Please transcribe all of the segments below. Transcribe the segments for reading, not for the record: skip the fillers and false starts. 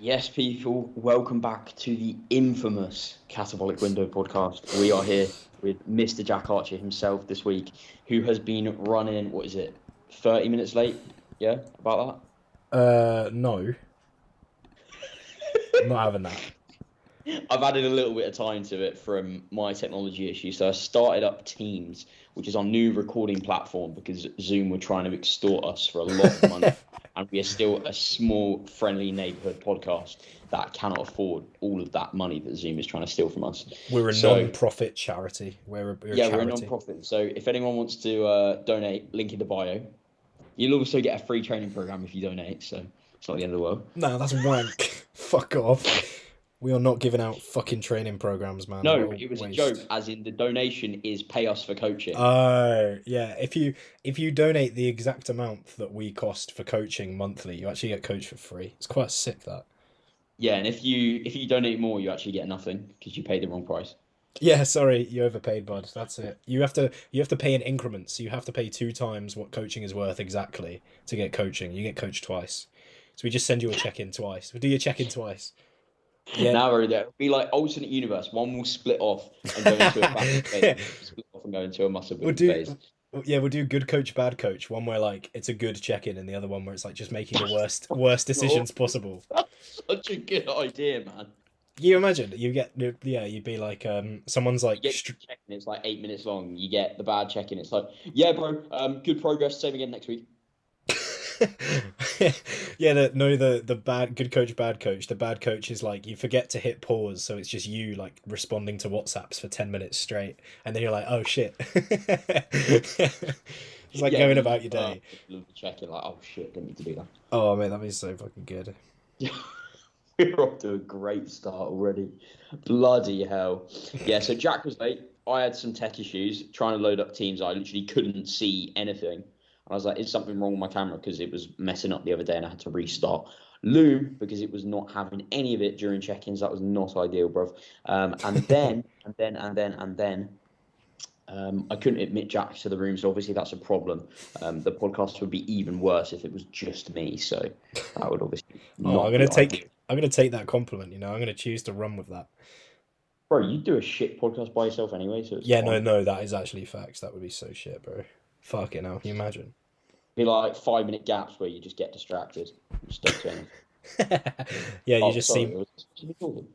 Yes, people, welcome back to the infamous Catabolic Window podcast. We are here with Mr. Jack Archer himself this week, who has been running, 30 minutes late? Yeah, about No, I'm not having that. that? I've added a little bit of time to it from my technology issue. So I started up Teams, which is our new recording platform because Zoom were trying to extort us for a lot of money. And we are still a small, friendly neighborhood podcast that cannot afford all of that money that Zoom is trying to steal from us. We're a So, non-profit charity. We're a yeah, we're a charity. non-profit. So if anyone wants to donate, link in the bio. You'll also get a free training program if you donate. So it's not the end of the world. No, that's wank. Fuck off. We are not giving out fucking training programs, man. No, What a it was a joke, waste. as in the donation is pay us for coaching. Oh, yeah. If you donate the exact amount that we cost for coaching monthly, you actually get coached for free. It's quite sick, that. Yeah, and if you donate more, you actually get nothing because you paid the wrong price. Yeah, sorry, you overpaid, bud. That's it. You have to pay in increments. You have to pay 2 times what coaching is worth exactly to get coaching. You get coached twice. So we just send you a check-in twice. We'll do your check-in twice. Yeah. Now we're there. It'll be like alternate universe. One will split off and go into a fat phase. Split off and go into a muscle We'll building phase. do yeah, we'll do good coach, bad coach. One where like it's a good check-in, and the other one where it's like just making the worst decisions possible. That's such a good idea, man. You imagine you'd be like someone's like You get check-in, it's like 8 minutes long. You get the bad check-in. It's like, yeah, bro, good progress. Same again next week. yeah, the bad good coach, bad coach. The bad coach is like you forget to hit pause, so it's just you like responding to WhatsApps for 10 minutes straight, and then you're like, oh shit. It's like going about your day. Check-in, like, oh shit, didn't need to do that. Oh man, that'd be so fucking good. We're off to a great start already. Bloody hell. Yeah, so Jack was late. I had some tech issues trying to load up Teams. I literally couldn't see anything. I was like, is something wrong with my camera? Because it was messing up the other day and I had to restart Loom because it was not having any of it during check-ins. That was not ideal, bro. And then I couldn't admit Jack to the room. So obviously that's a problem. The podcast would be even worse if it was just me. So that would obviously not I'm be ideal. gonna take that compliment. I'm gonna choose to run with that. Bro, you do a shit podcast by yourself anyway, so it's Yeah, fine. no, that is actually facts. That would be so shit, bro. Fucking hell, can you imagine? Be like 5 minute gaps where you just get distracted. Just don't turn Yeah, you Oh, just sorry. seem. It was recording.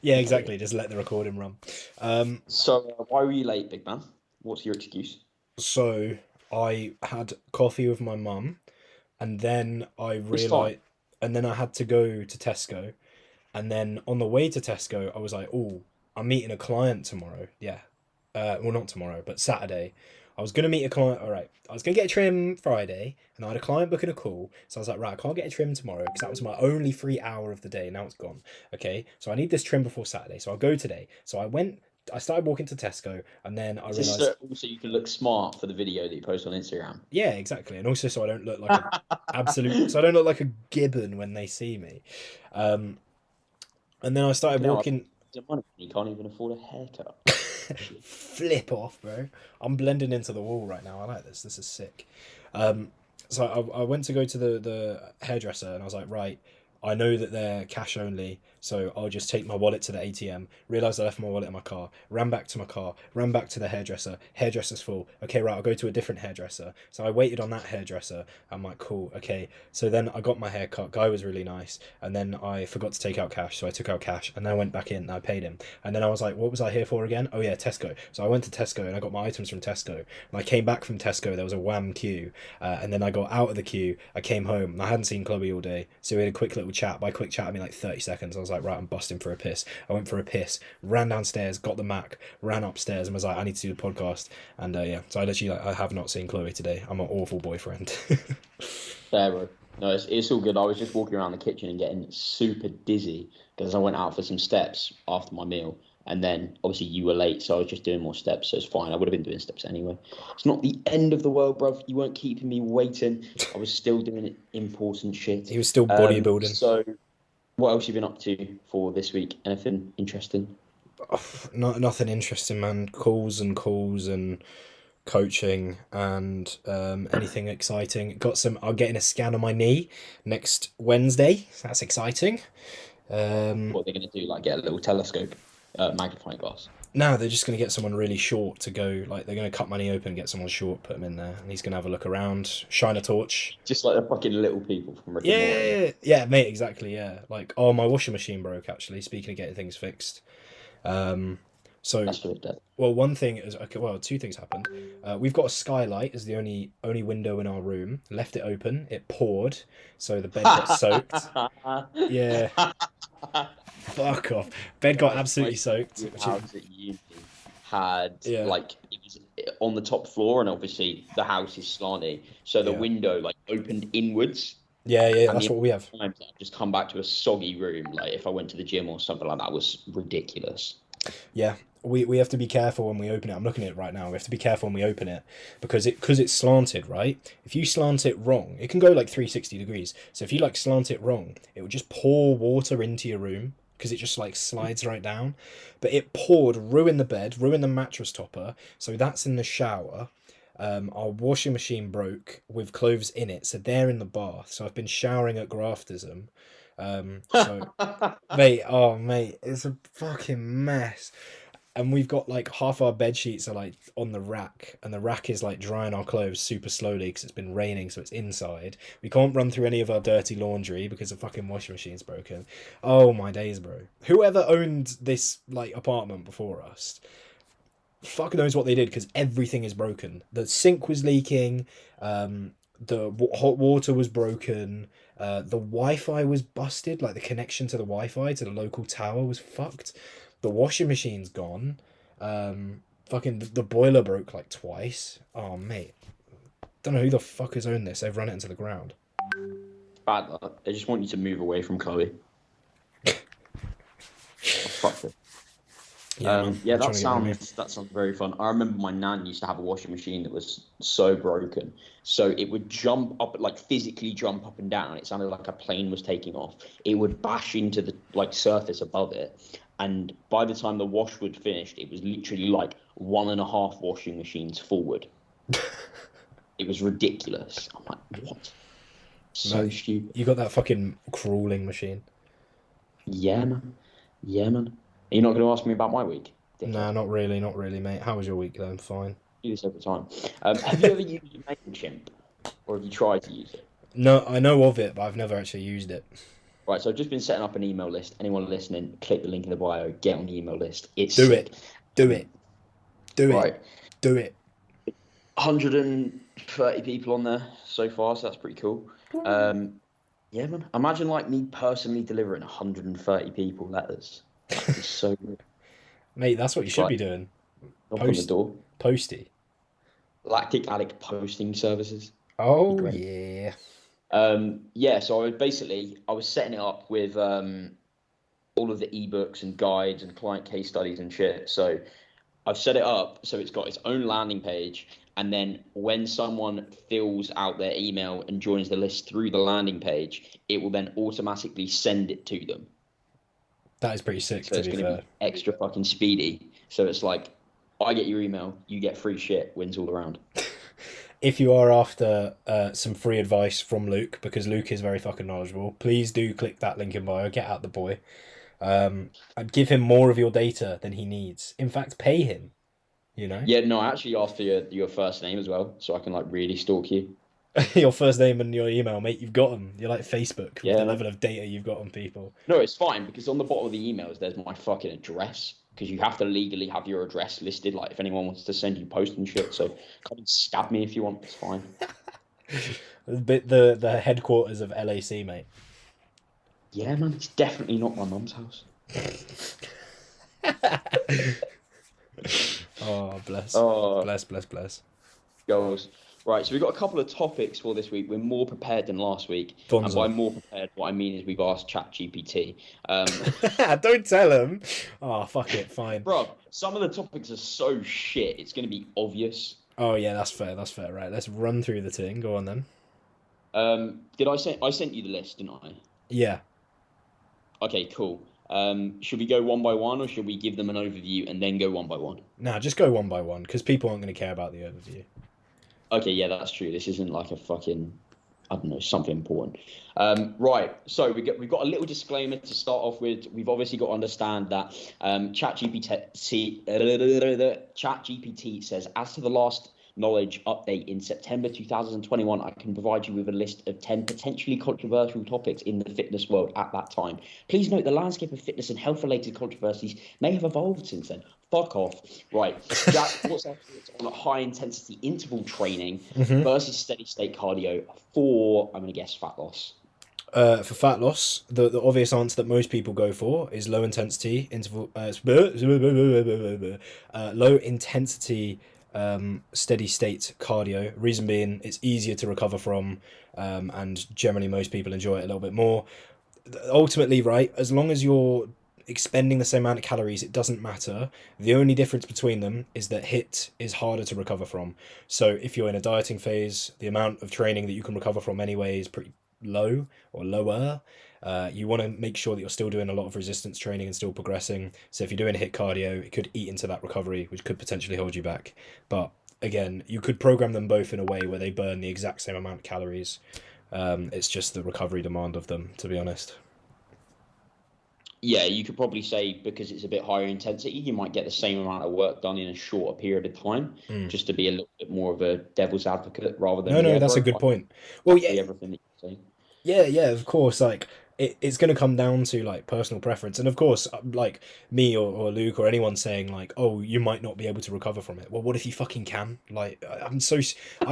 Yeah, exactly. Just let the recording run. So, why were you late, big man? What's your excuse? So I had coffee with my mum, and then I It's fine. realized, and then I had to go to Tesco, and then on the way to Tesco, I was like, "Oh, I'm meeting a client tomorrow." Yeah, well, not tomorrow, but Saturday. I was gonna meet a client. All right, I was gonna get a trim Friday, and I had a client booking a call. So I was like, right, I can't get a trim tomorrow because that was my only free hour of the day. Now it's gone. Okay, so I need this trim before Saturday. So I'll go today. So I went. I started walking to Tesco, and then I Is this realized, also you can look smart for the video that you post on Instagram? yeah, exactly, and also so I don't look like a absolute, so I don't look like a gibbon when they see me. Um, and then I started No, walking. money. You can't even afford a haircut. Shit. Flip off, bro. I'm blending into the wall right now. I like this. This is sick. So I went to go to the hairdresser and I was like, right, I know that they're cash only, so I'll just take my wallet to the ATM. Realised I left my wallet in my car. Ran back to my car. Ran back to the hairdresser. Hairdresser's full. Okay, right, I'll go to a different hairdresser. So I waited on that hairdresser. I'm like, cool, okay. So then I got my hair cut. Guy was really nice. And then I forgot to take out cash, so I took out cash. And then I went back in and I paid him. And then I was like, what was I here for again? Oh yeah, Tesco. So I went to Tesco and I got my items from Tesco. And I came back from Tesco. There was a wham queue. And then I got out of the queue. I came home. And I hadn't seen Chloe all day, so we had a quick little chat. By quick chat, I mean like 30 seconds. I was like, right, I'm busting for a piss. I went for a piss, ran downstairs, got the Mac, ran upstairs, and was like, I need to do the podcast. And yeah, so I literally I have not seen Chloe today. I'm an awful boyfriend. Fair, bro. No, it's all good. I was just walking around the kitchen and getting super dizzy because I went out for some steps after my meal. And then obviously you were late, so I was just doing more steps. So it's fine. I would have been doing steps anyway. It's not the end of the world, bruv. You weren't keeping me waiting. I was still doing important shit. He was still bodybuilding. So what else have you been up to for this week? Anything interesting? Nothing interesting, man. Calls and coaching, and anything exciting. I'm getting a scan on my knee next Wednesday. So that's exciting. What they're going to do, like get a little telescope, magnifying glass. No, they're just going to get someone really short to go. Like they're going to cut my knee open, get someone short, put him in there, and he's going to have a look around, shine a torch. Just like the fucking little people from Rick and Morty. Yeah, mate, exactly. Yeah, like, oh, my washing machine broke. Actually, speaking of getting things fixed, so That's really dead. well, one thing is okay. Well, two things happened. We've got a skylight as the only window in our room. Left it open. It poured, so the bed got soaked. Yeah, fuck off. Bed got absolutely soaked. The house at uni had Yeah. like it was on the top floor, and obviously the house is slanty, so the Yeah. window like opened inwards. Yeah, And that's the what we have. times I've just come back to a soggy room, like if I went to the gym or something like that, was ridiculous. Yeah, we have to be careful when we open it. I'm looking at it right now. We have to be careful when we open it because it's slanted, right? If you slant it wrong, it can go like 360 degrees. So if you like slant it wrong, it will just pour water into your room because it just like slides right down. But it poured, ruined the bed, ruined the mattress topper. So that's in the shower. Our washing machine broke with clothes in it, so they're in the bath. So I've been showering at Graftism. So mate, it's a fucking mess. And we've got like half our bed sheets are like on the rack, and the rack is like drying our clothes super slowly because it's been raining, so it's inside. We can't run through any of our dirty laundry because the fucking washing machine's broken. Oh my days, bro. Whoever owned this like apartment before us, fuck knows what they did because everything is broken. The sink was leaking, hot water was broken, the Wi-Fi was busted, like the connection to the Wi-Fi to the local tower was fucked. The washing machine's gone. Fucking the boiler broke like twice. Oh mate, don't know who the fuck has owned this. They've run it into the ground. Bad luck. They just want you to move away from Chloe. Oh, fuck it. Yeah, man. Yeah, I'm trying to get rid of it. that sounds very fun. I remember my nan used to have a washing machine that was so broken, so it would jump up, like physically jump up and down. It sounded like a plane was taking off. It would bash into the like surface above it, and by the time the wash would finished, it was literally like 1.5 washing machines forward. It was ridiculous. I'm like, what? So Mate, stupid. You got that fucking crawling machine. Yeah, man. Yeah, man. Are you not going to ask me about my week? Dickhead? Nah, not really, mate. How was your week then? Fine. Do this every time. Have you ever used MailChimp, or have you tried to use it? No, I know of it, but I've never actually used it. Right, so I've just been setting up an email list. Anyone listening, click the link in the bio, get on the email list. It's Do sick. it. Do it. Do it. Right, Do it. 130 people on there so far, so that's pretty cool. Yeah, man. Imagine like me personally delivering 130 people letters. That'd be so good. Mate, that's what you should Right. be doing. Knock on the door. Posty. Lactic Addict posting services. Oh, Great. yeah. Yeah, so I was setting it up with all of the ebooks and guides and client case studies and shit. So I've set it up so it's got its own landing page, and then when someone fills out their email and joins the list through the landing page, it will then automatically send it to them. That is pretty sick, So to it's be going to fair. be extra fucking speedy. So it's like, I get your email, you get free shit, wins all around. If you are after some free advice from Luke, because Luke is very fucking knowledgeable, please do click that link in bio. Get out the boy. I'd give him more of your data than he needs. In fact, pay him. You know? Yeah, no, I actually asked for your first name as well, so I can like really stalk you. Your first name and your email, mate, you've got them. You're like Facebook with Yeah. the level of data you've got on people. No, it's fine because on the bottom of the emails there's my fucking address, because you have to legally have your address listed. Like if anyone wants to send you post and shit, so come and stab me if you want. It's fine. The headquarters of LAC, mate. Yeah, man, it's definitely not my mum's house. Oh, bless. Oh, Bless. goals. Right, so we've got a couple of topics for this week. We're more prepared than last week. And Bonzo. by more prepared, what I mean is we've asked ChatGPT. Don't tell him. Oh, fuck it, fine. Bro, some of the topics are so shit, it's going to be obvious. Oh, yeah, that's fair, right. Let's run through the thing. Go on, then. I sent you the list, didn't I? Yeah. Okay, cool. Should we go one by one, or should we give them an overview and then go one by one? Nah, just go one by one because people aren't going to care about the overview. Okay, yeah, that's true. This isn't like a fucking, I don't know, something important. Right, so we've got a little disclaimer to start off with. We've obviously got to understand that ChatGPT says, as to the last knowledge update in September 2021, I can provide you with a list of 10 potentially controversial topics in the fitness world at that time. Please note the landscape of fitness and health-related controversies may have evolved since then. Fuck off. Right, Jack, what's our thoughts on high-intensity interval training versus steady-state cardio for, I'm going to guess, fat loss? For fat loss, the obvious answer that most people go for is low intensity interval, low intensity steady state cardio. Reason being, it's easier to recover from, and generally most people enjoy it a little bit more. Ultimately, right, as long as you're expending the same amount of calories, it doesn't matter. The only difference between them is that HIIT is harder to recover from. So if you're in a dieting phase, the amount of training that you can recover from anyway is pretty low or lower. You want to make sure that you're still doing a lot of resistance training and still progressing. So if you're doing HIIT cardio, it could eat into that recovery, which could potentially hold you back. But again, you could program them both in a way where they burn the exact same amount of calories. It's just the recovery demand of them, to be honest. Yeah, you could probably say because it's a bit higher intensity, you might get the same amount of work done in a shorter period of time, just to be a little bit more of a devil's advocate rather than No, that's a good point. Well, yeah, everything that you're saying. yeah, of course. Like it's going to come down to like personal preference, and of course, like me or Luke or anyone saying like, "Oh, you might not be able to recover from it." Well, what if you fucking can? Like, I'm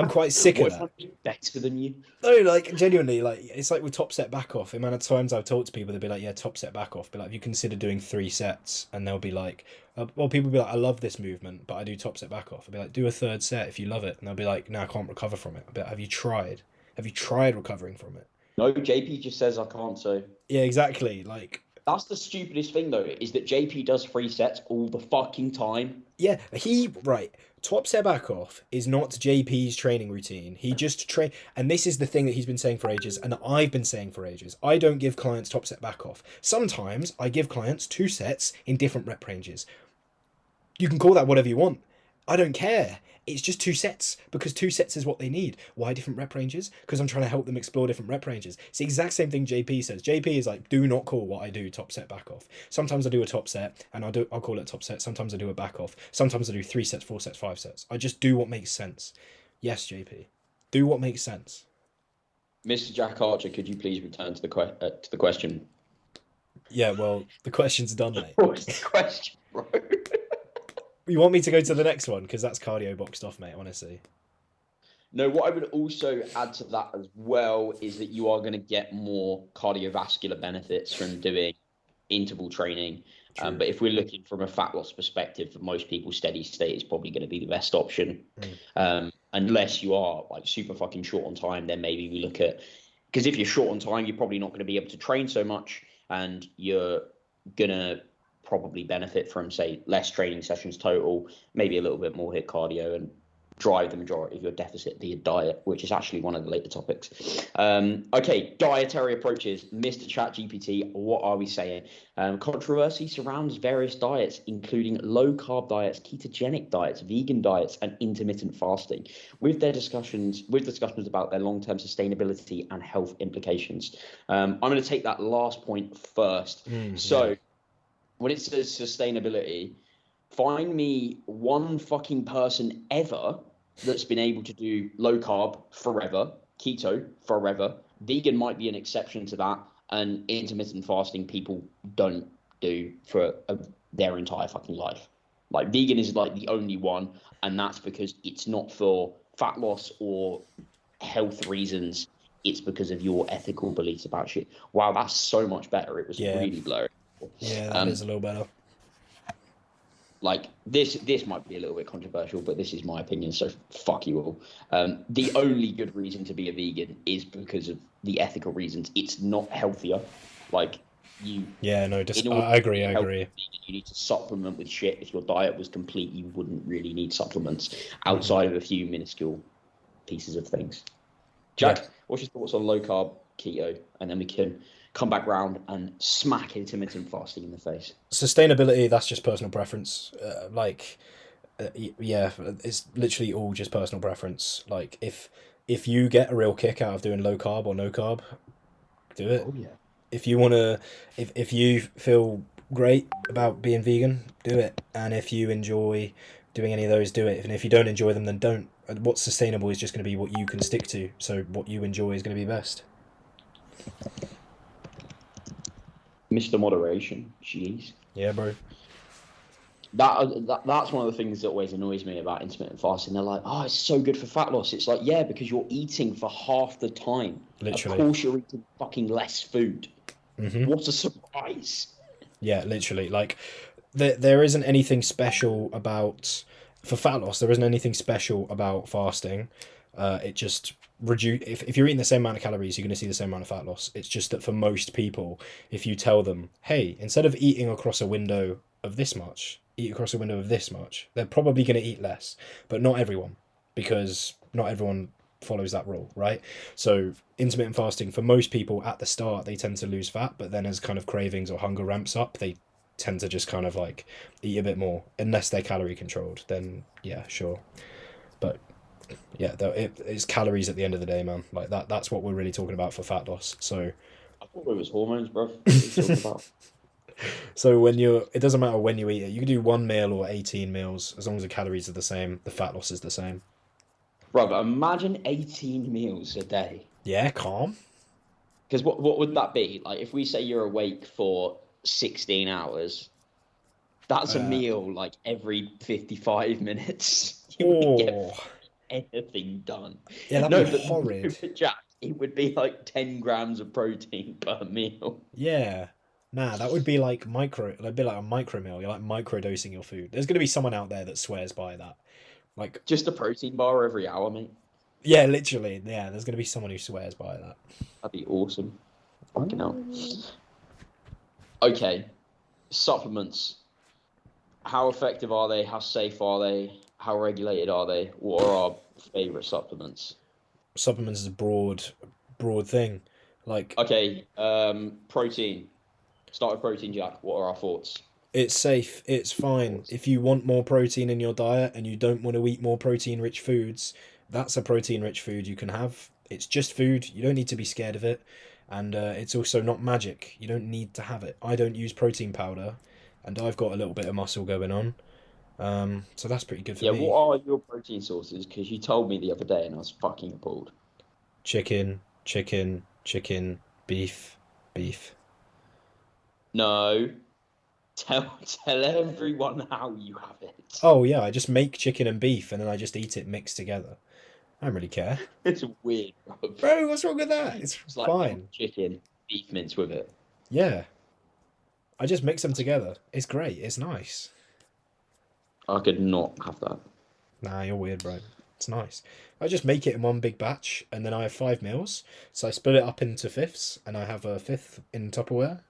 quite sick of that. What if I'm better than you? No, like genuinely, like it's like with top set back off. The amount of times I've talked to people, they'll be like, "Yeah, top set back off." But like, if you consider doing 3 sets, and they'll be like, well, people will be like, "I love this movement, but I do top set back off." I'll be like, "Do a 3rd set if you love it," and they'll be like, "No, I can't recover from it." I'll be like, "Have you tried? Have you tried recovering from it?" No, JP just says I can't. So yeah, exactly. Like that's the stupidest thing though, is that JP does 3 sets all the fucking time. Yeah, right. Top set back off is not JP's training routine. He just and this is the thing that he's been saying for ages, and that I've been saying for ages. I don't give clients top set back off. Sometimes I give clients 2 sets in different rep ranges. You can call that whatever you want. I don't care. It's just 2 sets because 2 sets is what they need. Why different rep ranges? Because I'm trying to help them explore different rep ranges. It's the exact same thing JP says. JP is like, do not call what I do top set back off. Sometimes I do a top set and I'll call it a top set. Sometimes I do a back off. Sometimes I do 3 sets, 4 sets, 5 sets. I just do what makes sense. Yes, JP. Do what makes sense. Mr. Jack Archer, could you please return to the question? Yeah, well, the question's done, mate. What's the question, bro? You want me to go to the next one? Because that's cardio boxed off, mate, honestly. No, what I would also add to that as well is that you are going to get more cardiovascular benefits from doing interval training. But if we're looking from a fat loss perspective, for most people, steady state is probably going to be the best option. Unless you are like super fucking short on time, then maybe we look at, because if you're short on time, you're probably not going to be able to train so much, and you're going to probably benefit from, say, less training sessions total, maybe a little bit more HIIT cardio, and drive the majority of your deficit via diet, which is actually one of the later topics. Okay, dietary approaches. Mr. ChatGPT, what are we saying? Controversy surrounds various diets, including low-carb diets, ketogenic diets, vegan diets, and intermittent fasting, with discussions about their long-term sustainability and health implications. I'm going to take that last point first. When it says sustainability, find me one fucking person ever that's been able to do low carb forever, keto forever. Vegan might be an exception to that, and intermittent fasting people don't do for their entire fucking life. Like, vegan is like the only one, and that's because it's not for fat loss or health reasons. It's because of your ethical beliefs about shit. Wow, that's so much better. It was really blurry. Yeah, that is a little better. Like, this might be a little bit controversial, but this is my opinion, so fuck you all. The only good reason to be a vegan is because of the ethical reasons. It's not healthier. Like, you... Yeah, no, I agree. You need to supplement with shit. If your diet was complete, you wouldn't really need supplements outside of a few minuscule pieces of things. Jack, what's your thoughts on low-carb keto? And then we can come back round and smack intermittent fasting in the face. Sustainability, that's just personal preference. Yeah, it's literally all just personal preference. Like if you get a real kick out of doing low carb or no carb, do it. Oh yeah. If you wanna, if you feel great about being vegan, do it. And if you enjoy doing any of those, do it. And if you don't enjoy them, then don't. What's sustainable is just going to be what you can stick to. So what you enjoy is going to be best. Mr. Moderation. Jeez. Yeah, bro. That's one of the things that always annoys me about intermittent fasting. They're like, oh, it's so good for fat loss. It's like, yeah, because you're eating for half the time. Literally. Of course you're eating fucking less food. Mm-hmm. What a surprise. Yeah, literally. Like, there isn't anything special about... For fat loss, there isn't anything special about fasting. It just... If you're eating the same amount of calories, you're going to see the same amount of fat loss. It's just that for most people, if you tell them, hey, instead of eating across a window of this much, eat across a window of this much, they're probably going to eat less. But not everyone, because not everyone follows that rule, right? So intermittent fasting, for most people at the start, they tend to lose fat, but then as kind of cravings or hunger ramps up, they tend to just kind of like eat a bit more. Unless they're calorie controlled, then yeah, sure. But yeah, it's calories at the end of the day, man. Like that's what we're really talking about for fat loss. So I thought it was hormones, bro. What are you talking about? So it doesn't matter when you eat it. You can do 1 meal or 18 meals. As long as the calories are the same, the fat loss is the same. Bro, but imagine 18 meals a day. Yeah, calm. Because what would that be? Like, if we say you're awake for 16 hours, that's a meal, like, every 55 minutes. You wouldn't get anything done. Yeah, that'd be horrid. But Jack, it would be like 10 grams of protein per meal. Yeah. Nah, that would be like it'd be like a micro meal. You're like microdosing your food. There's going to be someone out there that swears by that. Like, just a protein bar every hour, mate. Yeah, literally. Yeah, there's going to be someone who swears by that. That'd be awesome. Fucking hell. Okay. Supplements. How effective are they? How safe are they? How regulated are they? What are our favourite supplements? Supplements is a broad thing. Like, okay, protein. Start with protein, Jack. What are our thoughts? It's safe. It's fine. If you want more protein in your diet and you don't want to eat more protein-rich foods, that's a protein-rich food you can have. It's just food. You don't need to be scared of it. And it's also not magic. You don't need to have it. I don't use protein powder, and I've got a little bit of muscle going on. So that's pretty good for me. Yeah, what are your protein sources? Because you told me the other day and I was fucking appalled. Chicken, beef. No. Tell everyone how you have it. Oh yeah, I just make chicken and beef and then I just eat it mixed together. I don't really care. It's weird, bro. Bro, what's wrong with that? It's like fine. Chicken, beef mince with it. Yeah. I just mix them together. It's great. It's nice. I could not have that. Nah, you're weird, bro. It's nice. I just make it in one big batch and then I have 5 meals. So I split it up into fifths and I have a fifth in Tupperware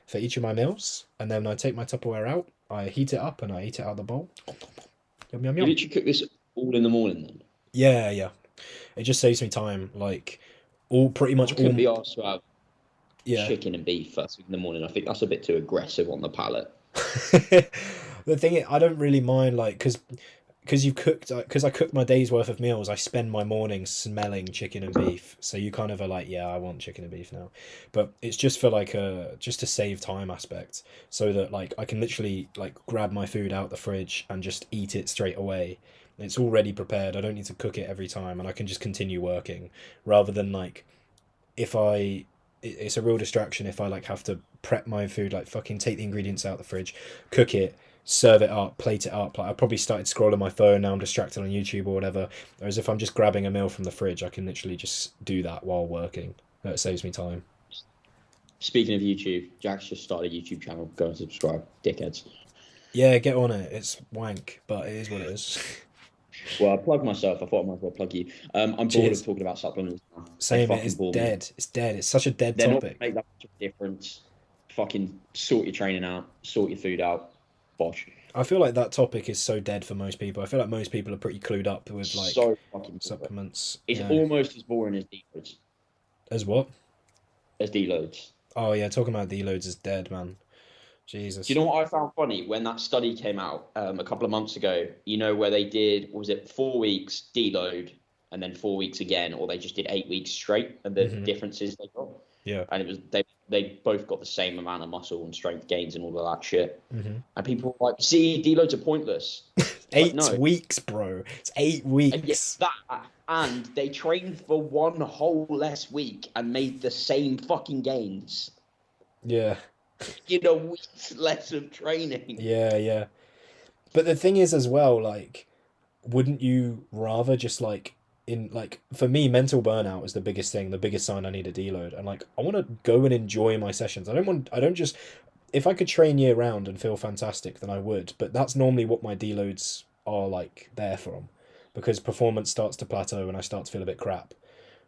for each of my meals. And then I take my Tupperware out, I heat it up and I eat it out of the bowl. Yum, yum, yum. Did you cook this all in the morning then? Yeah. It just saves me time. Like, pretty much I couldn't be asked to have yeah. chicken and beef first thing in the morning. I think that's a bit too aggressive on the palate. The thing is, I don't really mind, like, because I cook my day's worth of meals, I spend my mornings smelling chicken and beef. So you kind of are like, yeah, I want chicken and beef now. But it's just for like just to save time aspect, so that like I can literally like grab my food out the fridge and just eat it straight away. It's already prepared. I don't need to cook it every time, and I can just continue working rather than like it's a real distraction if I like have to prep my food, like fucking take the ingredients out the fridge, cook it, serve it up, plate it up. Like I probably started scrolling my phone, now I'm distracted on YouTube or whatever. Whereas if I'm just grabbing a meal from the fridge, I can literally just do that while working. That saves me time. Speaking of YouTube, Jack's just started a YouTube channel. Go and subscribe, dickheads. Yeah, get on it. It's wank, but it is what it is. Well, I plugged myself. I thought I might as well plug you. I'm bored of talking about supplements. Same, it is dead. It's dead. It's such a dead topic. Not make that much of a difference. Fucking sort your training out, sort your food out. Bosh. I feel like that topic is so dead for most people. I feel like most people are pretty clued up with like so fucking supplements. It's almost as boring as deloads. As what? As deloads. Oh yeah, talking about deloads is dead, man. Do you Jesus. know what I found funny when that study came out a couple of months ago? You know where they did, was it 4 weeks deload and then 4 weeks again, or they just did 8 weeks straight, and the Hmm. differences they got, Yeah. and it was they both got the same amount of muscle and strength gains and all of that shit. Hmm. And people were like, see, deloads are pointless. It's like, 8 weeks, bro. It's eight and yeah, weeks. that, and they trained for one whole less week and made the same fucking gains Yeah. in a week's less of training. Yeah, yeah. But the thing is as well, like, wouldn't you rather just like in like for me, mental burnout is the biggest thing, the biggest sign I need a deload. And like I want to go and enjoy my sessions. I don't just if I could train year round and feel fantastic, then I would. But that's normally what my deloads are like there from. Because performance starts to plateau and I start to feel a bit crap.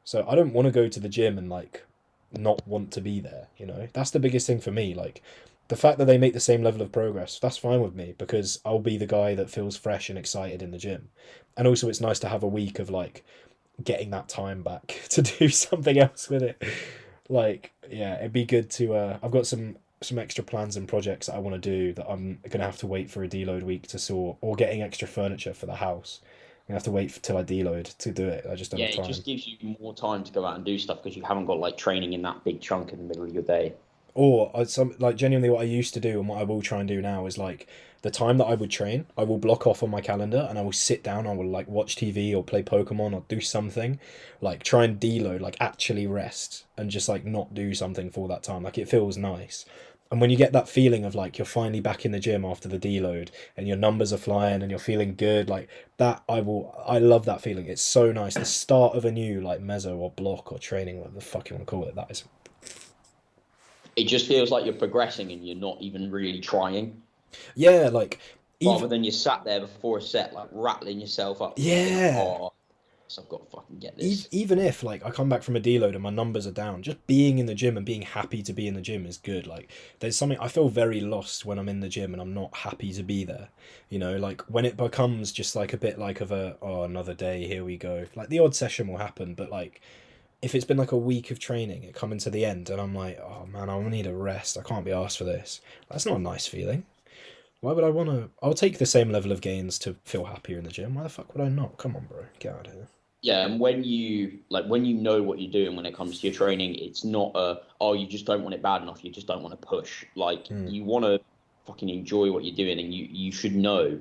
So I don't want to go to the gym and like not want to be there, you know? That's the biggest thing for me. Like the fact that they make the same level of progress, that's fine with me because I'll be the guy that feels fresh and excited in the gym. And also it's nice to have a week of like getting that time back to do something else with it. Like, yeah, it'd be good to I've got some extra plans and projects that I want to do that I'm gonna have to wait for a deload week to sort, or getting extra furniture for the house. I have to wait till I deload to do it. I just don't Yeah, have it time. just gives you more time to go out and do stuff because you haven't got like training in that big chunk in the middle of your day. Or some like genuinely what I used to do and what I will try and do now is like the time that I would train, I will block off on my calendar and I will sit down, I will like watch TV or play Pokemon or do something, like try and deload, like actually rest and just like not do something for that time. Like it feels nice. And when you get that feeling of like you're finally back in the gym after the deload and your numbers are flying and you're feeling good, like that I love that feeling. It's so nice. The start of a new like meso or block or training, whatever the fuck you want to call it, that is. It just feels like you're progressing and you're not even really trying. Yeah, like Rather even than you sat there before a set, like rattling yourself up, thinking, yeah. oh, I've got to fucking get this. Even if like I come back from a deload and my numbers are down, just being in the gym and being happy to be in the gym is good. Like there's something I feel very lost when I'm in the gym and I'm not happy to be there. You know, like when it becomes just like a bit like of a oh another day, here we go. Like the odd session will happen, but like if it's been like a week of training, it coming to the end and I'm like, oh man, I need a rest. I can't be asked for this. That's not a nice feeling. Why would I want to? I'll take the same level of gains to feel happier in the gym. Why the fuck would I not? Come on, bro, get out of here. Yeah, and when you know what you're doing when it comes to your training, it's not oh, you just don't want it bad enough, you just don't want to push. Like Mm. you want to fucking enjoy what you're doing, and you should know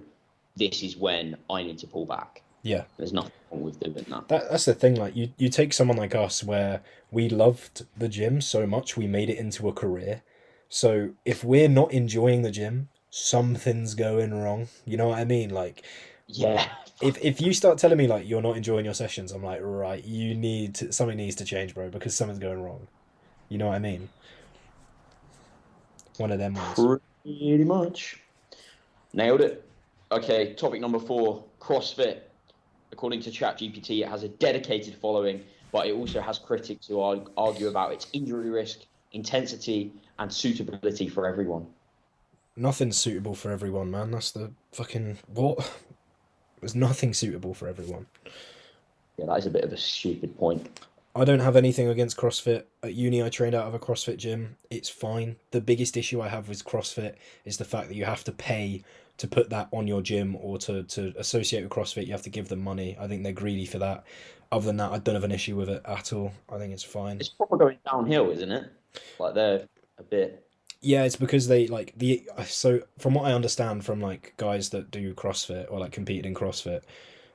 this is when I need to pull back. Yeah. There's nothing wrong with doing that. That's the thing. Like you take someone like us, where we loved the gym so much, we made it into a career. So if we're not enjoying the gym, something's going wrong. You know what I mean? Like Yeah, if you start telling me like you're not enjoying your sessions, I'm like, right, something needs to change, bro, because something's going wrong. You know what I mean? One of them ones. pretty much nailed it. Okay, topic number 4: CrossFit. According to ChatGPT, it has a dedicated following, but it also has critics who argue about its injury risk, intensity, and suitability for everyone. Nothing's suitable for everyone, man. That's the fucking what? There's nothing suitable for everyone. Yeah, that is a bit of a stupid point. I don't have anything against CrossFit. At uni, I trained out of a CrossFit gym. It's fine. The biggest issue I have with CrossFit is the fact that you have to pay to put that on your gym or to associate with CrossFit. You have to give them money. I think they're greedy for that. Other than that, I don't have an issue with it at all. I think it's fine. It's proper going downhill, isn't it? Like they're a bit. Yeah, it's because they like the so from what I understand from like guys that do CrossFit or like compete in CrossFit,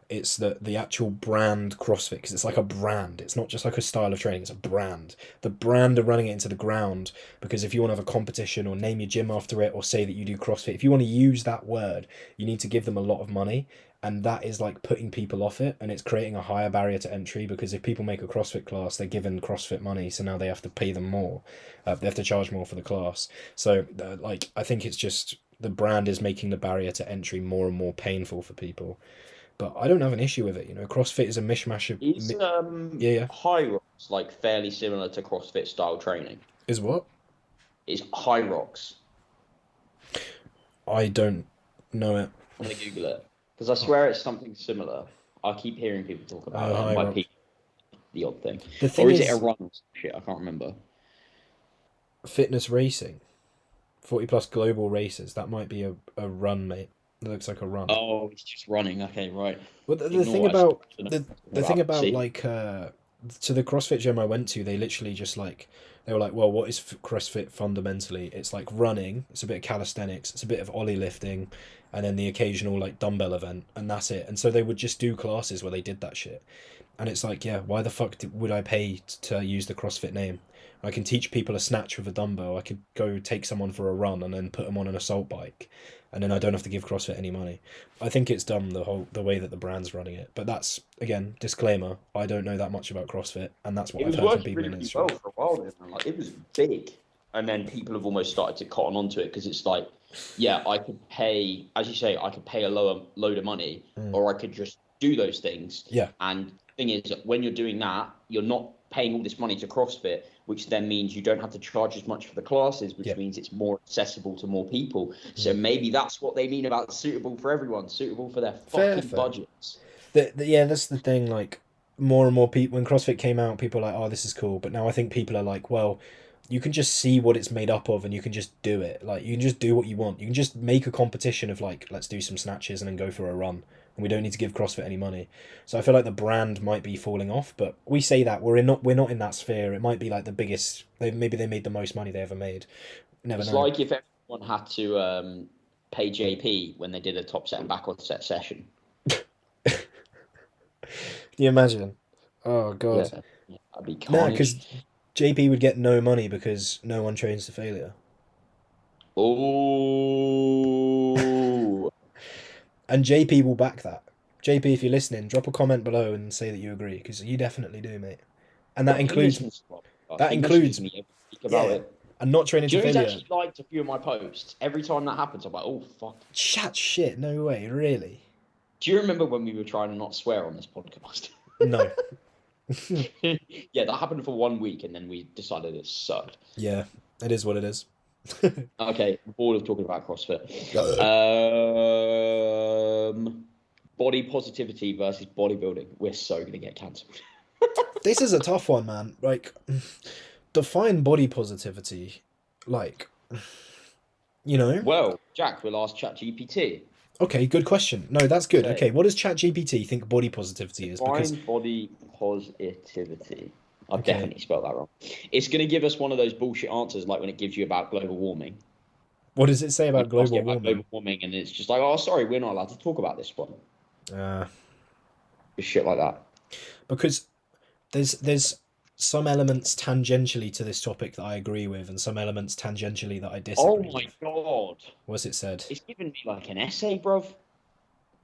it's the actual brand CrossFit because it's like a brand. It's not just like a style of training. It's a brand. The brand are running it into the ground because if you want to have a competition or name your gym after it or say that you do CrossFit, if you want to use that word, you need to give them a lot of money, and that is like putting people off it, and it's creating a higher barrier to entry because if people make a CrossFit class, they're given CrossFit money, so now they have to pay them more. They have to charge more for the class. So like I think it's just the brand is making the barrier to entry more and more painful for people. But I don't have an issue with it. You know, CrossFit is a mishmash of Is yeah, yeah. High Rocks like fairly similar to CrossFit style training? Is what? Is High Rocks? I don't know it. I'm gonna Google it because I swear it's something similar. I keep hearing people talk about it, and High by Rock. people, the odd thing. The Or thing is it a is, run? Shit, I can't remember. Fitness racing, 40 plus global races. That might be a run, mate. It looks like a run. Oh, it's just running. Okay, right. Well, the Ignore thing what I said. about I don't know the what I'm the thing about to about see. like to the CrossFit gym I went to, they literally just like they were like, well, what is CrossFit fundamentally? It's like running, it's a bit of calisthenics, it's a bit of ollie lifting, and then the occasional like dumbbell event, and that's it. And so they would just do classes where they did that shit. And it's like, yeah, why the fuck would I pay to use the CrossFit name? I can teach people a snatch with a dumbbell. I could go take someone for a run and then put them on an assault bike, and then I don't have to give CrossFit any money. I think it's dumb the way that the brand's running it. But that's again disclaimer. I don't know that much about CrossFit, and that's what It I've was heard from working people in really, the really industry. well for a while there, man. Like, it was big. And then people have almost started to cotton onto it because it's like, yeah, I could pay, as you say, I could pay a lower load of money, or I could just do those things. Yeah, And the thing is, when you're doing that, you're not paying all this money to CrossFit, which then means you don't have to charge as much for the classes, which yeah, means it's more accessible to more people. So maybe that's what they mean about suitable for everyone, suitable for their fair, fucking fair. budgets. Yeah, that's the thing. Like more and more people, when CrossFit came out, people were like, "Oh, this is cool." But now I think people are like, "Well, you can just see what it's made up of, and you can just do it. Like you can just do what you want. You can just make a competition of like, let's do some snatches and then go for a run, and we don't need to give CrossFit any money." So I feel like the brand might be falling off, but we say that we're not in that sphere. It might be like the biggest. Maybe they made the most money they ever made. Never It's know. like if everyone had to pay JP when they did a top set and backward set session. Can you imagine? Oh Yeah, God. that'd be Nah, carnage. because JP would get no money because no one trains to failure. Oh, And JP will back that. JP, if you're listening, drop a comment below and say that you agree, because you definitely do, mate. And that he includes listens to my podcast. that He messages includes me every week about yeah, it. and not training Do to you know he's failure. actually liked a few of my posts? Every time that happens, I'm like, oh fuck. Chat shit, no way, really? Do you remember when we were trying to not swear on this podcast? No. Yeah, that happened for 1 week, and then we decided it sucked. Yeah, it is what it is. Okay, I'm bored of talking about CrossFit. Body positivity versus bodybuilding. We're so gonna get cancelled. This is a tough one, man. Like, define body positivity. Like, you know? Well, Jack, we'll ask ChatGPT. Okay, good question. No, that's good. Okay. Okay, what does ChatGPT think body positivity is? Because Define body positivity. I've Okay. definitely spelled that wrong. It's going to give us one of those bullshit answers like when it gives you about global warming. what does it say When about you ask it global about warming? global warming, and it's just like, oh, sorry, we're not allowed to talk about this one. Uh, Just shit like that. because there's some elements tangentially to this topic that I agree with, and some elements tangentially that I Oh disagree my with. god. What's it said? It's giving me like an essay, bruv.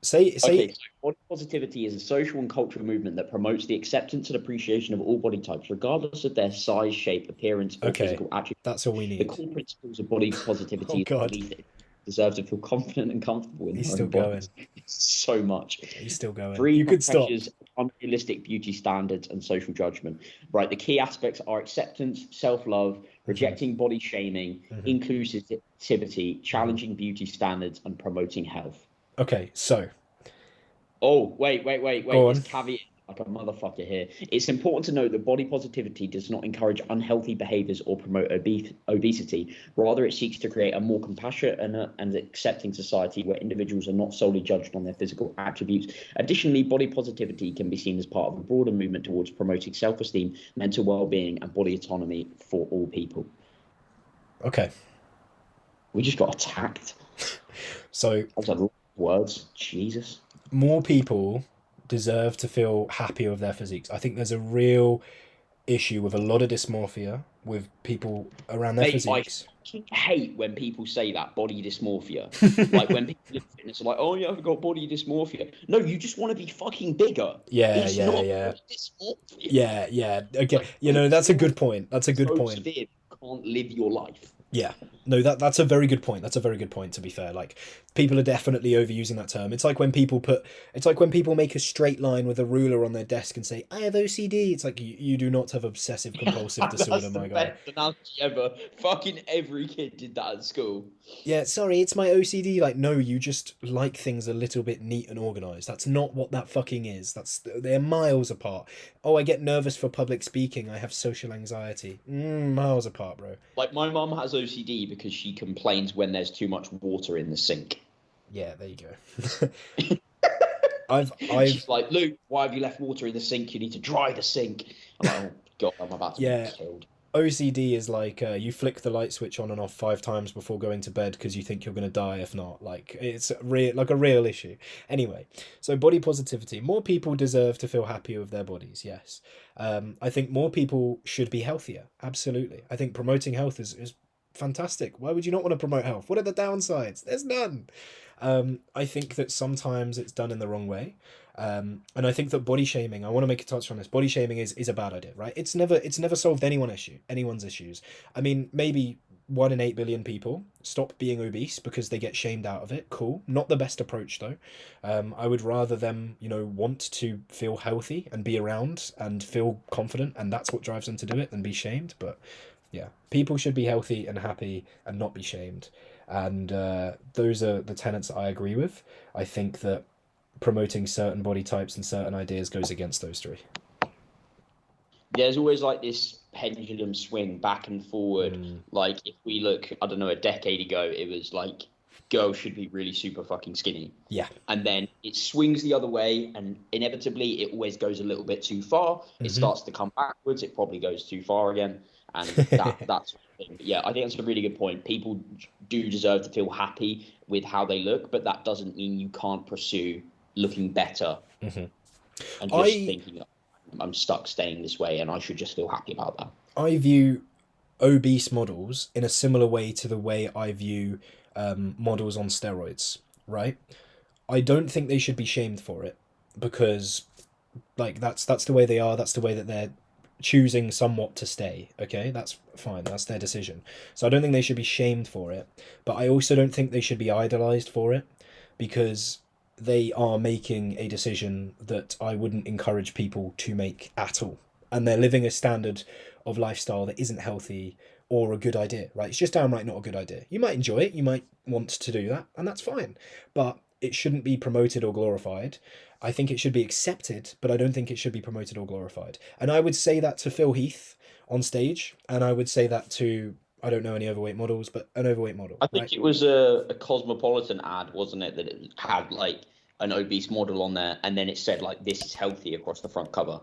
Say Okay, so body positivity is a social and cultural movement that promotes the acceptance and appreciation of all body types, regardless of their size, shape, appearance, or Okay, physical attributes. that's all we The need. core principles of body Oh positivity is the God, belief that you deserve to feel confident and comfortable in he's their still own going. bodies. So much. He's still going. Free You from could stop. pressures, unrealistic beauty standards, and social judgment. Right, the key aspects are acceptance, self-love, rejecting body shaming, inclusivity, challenging beauty standards, and promoting health. Okay, so Oh, wait. go It's on. caveat like a motherfucker here. It's important to note that body positivity does not encourage unhealthy behaviors or promote obesity. Rather, it seeks to create a more compassionate and accepting society where individuals are not solely judged on their physical attributes. Additionally, body positivity can be seen as part of a broader movement towards promoting self-esteem, mental well-being, and body autonomy for all people. Okay, We just got attacked. so That was a lot of words. Jesus. more people deserve to feel happier with their physiques. I think there's a real issue with a lot of dysmorphia with people around their Mate, physiques. I hate when people say that body dysmorphia. Like when people in fitness are like, "Oh yeah, I've got body dysmorphia." No, you just want to be fucking bigger. Yeah, It's yeah, not yeah. body dysmorphia. Yeah. Okay, you know, that's a good point. That's a good So point. severe, you can't live your life. Yeah, No, that's a very good point. That's a very good point, to be fair. Like, people are definitely overusing that term. It's like when people make a straight line with a ruler on their desk and say, I have OCD. It's like, you do not have obsessive compulsive disorder, That's the my guy. best analogy ever. Fucking every kid did that at school. Yeah, sorry, it's my OCD. Like, no, you just like things a little bit neat and organized. That's not what that fucking is. They're miles apart. Oh, I get nervous for public speaking. I have social anxiety. Miles apart, bro. Like my mum has OCD because she complains when there's too much water in the sink. Yeah, there you go. I've She's like, Luke, why have you left water in the sink? You need to dry the sink. I'm like, oh god, I'm about to Yeah, be killed. OCD is like you flick the light switch on and off 5 times before going to bed because you think you're going to die if not. Like, it's like a real issue. Anyway, so body positivity. More people deserve to feel happier with their bodies. Yes, I think more people should be healthier. Absolutely, I think promoting health is fantastic. Why would you not want to promote health? What are the downsides? There's none. I think that sometimes it's done in the wrong way. And I think that body shaming, I want to make a touch on this. Body shaming is a bad idea, right? It's never solved anyone's issues. I mean, maybe 1 in 8 billion people stop being obese because they get shamed out of it. Cool. Not the best approach though. I would rather them, want to feel healthy and be around and feel confident, and that's what drives them to do it, than be shamed. But yeah, people should be healthy and happy and not be shamed. And those are the tenets that I agree with. I think that promoting certain body types and certain ideas goes against those three. There's always like this pendulum swing back and forward. Mm, Like if we look, I don't know, a decade ago, it was like girls should be really super fucking skinny. yeah. And then it swings the other way, and inevitably it always goes a little bit too far. It Hmm. starts to come backwards. It probably goes too far again. And that's the thing. But yeah, I think that's a really good point. People do deserve to feel happy with how they look, but that doesn't mean you can't pursue looking better Hmm. and just I thinking I'm stuck staying this way and I should just feel happy about that. I view obese models in a similar way to the way I view models on steroids, right? I don't think they should be shamed for it because, like, that's the way they are. That's the way that they're choosing somewhat to stay. Okay, that's fine. That's their decision. So I don't think they should be shamed for it, but I also don't think they should be idolized for it because they are making a decision that I wouldn't encourage people to make at all. And they're living a standard of lifestyle that isn't healthy or a good idea, right? It's just downright not a good idea. You might enjoy it, you might want to do that, and that's fine. But it shouldn't be promoted or glorified. I think it should be accepted, but I don't think it should be promoted or glorified. And I would say that to Phil Heath on stage, and I would say that to, I don't know any overweight models, but an overweight model, I right? think it was a Cosmopolitan ad, wasn't it, that it had like an obese model on there and then it said like this is healthy across the front cover.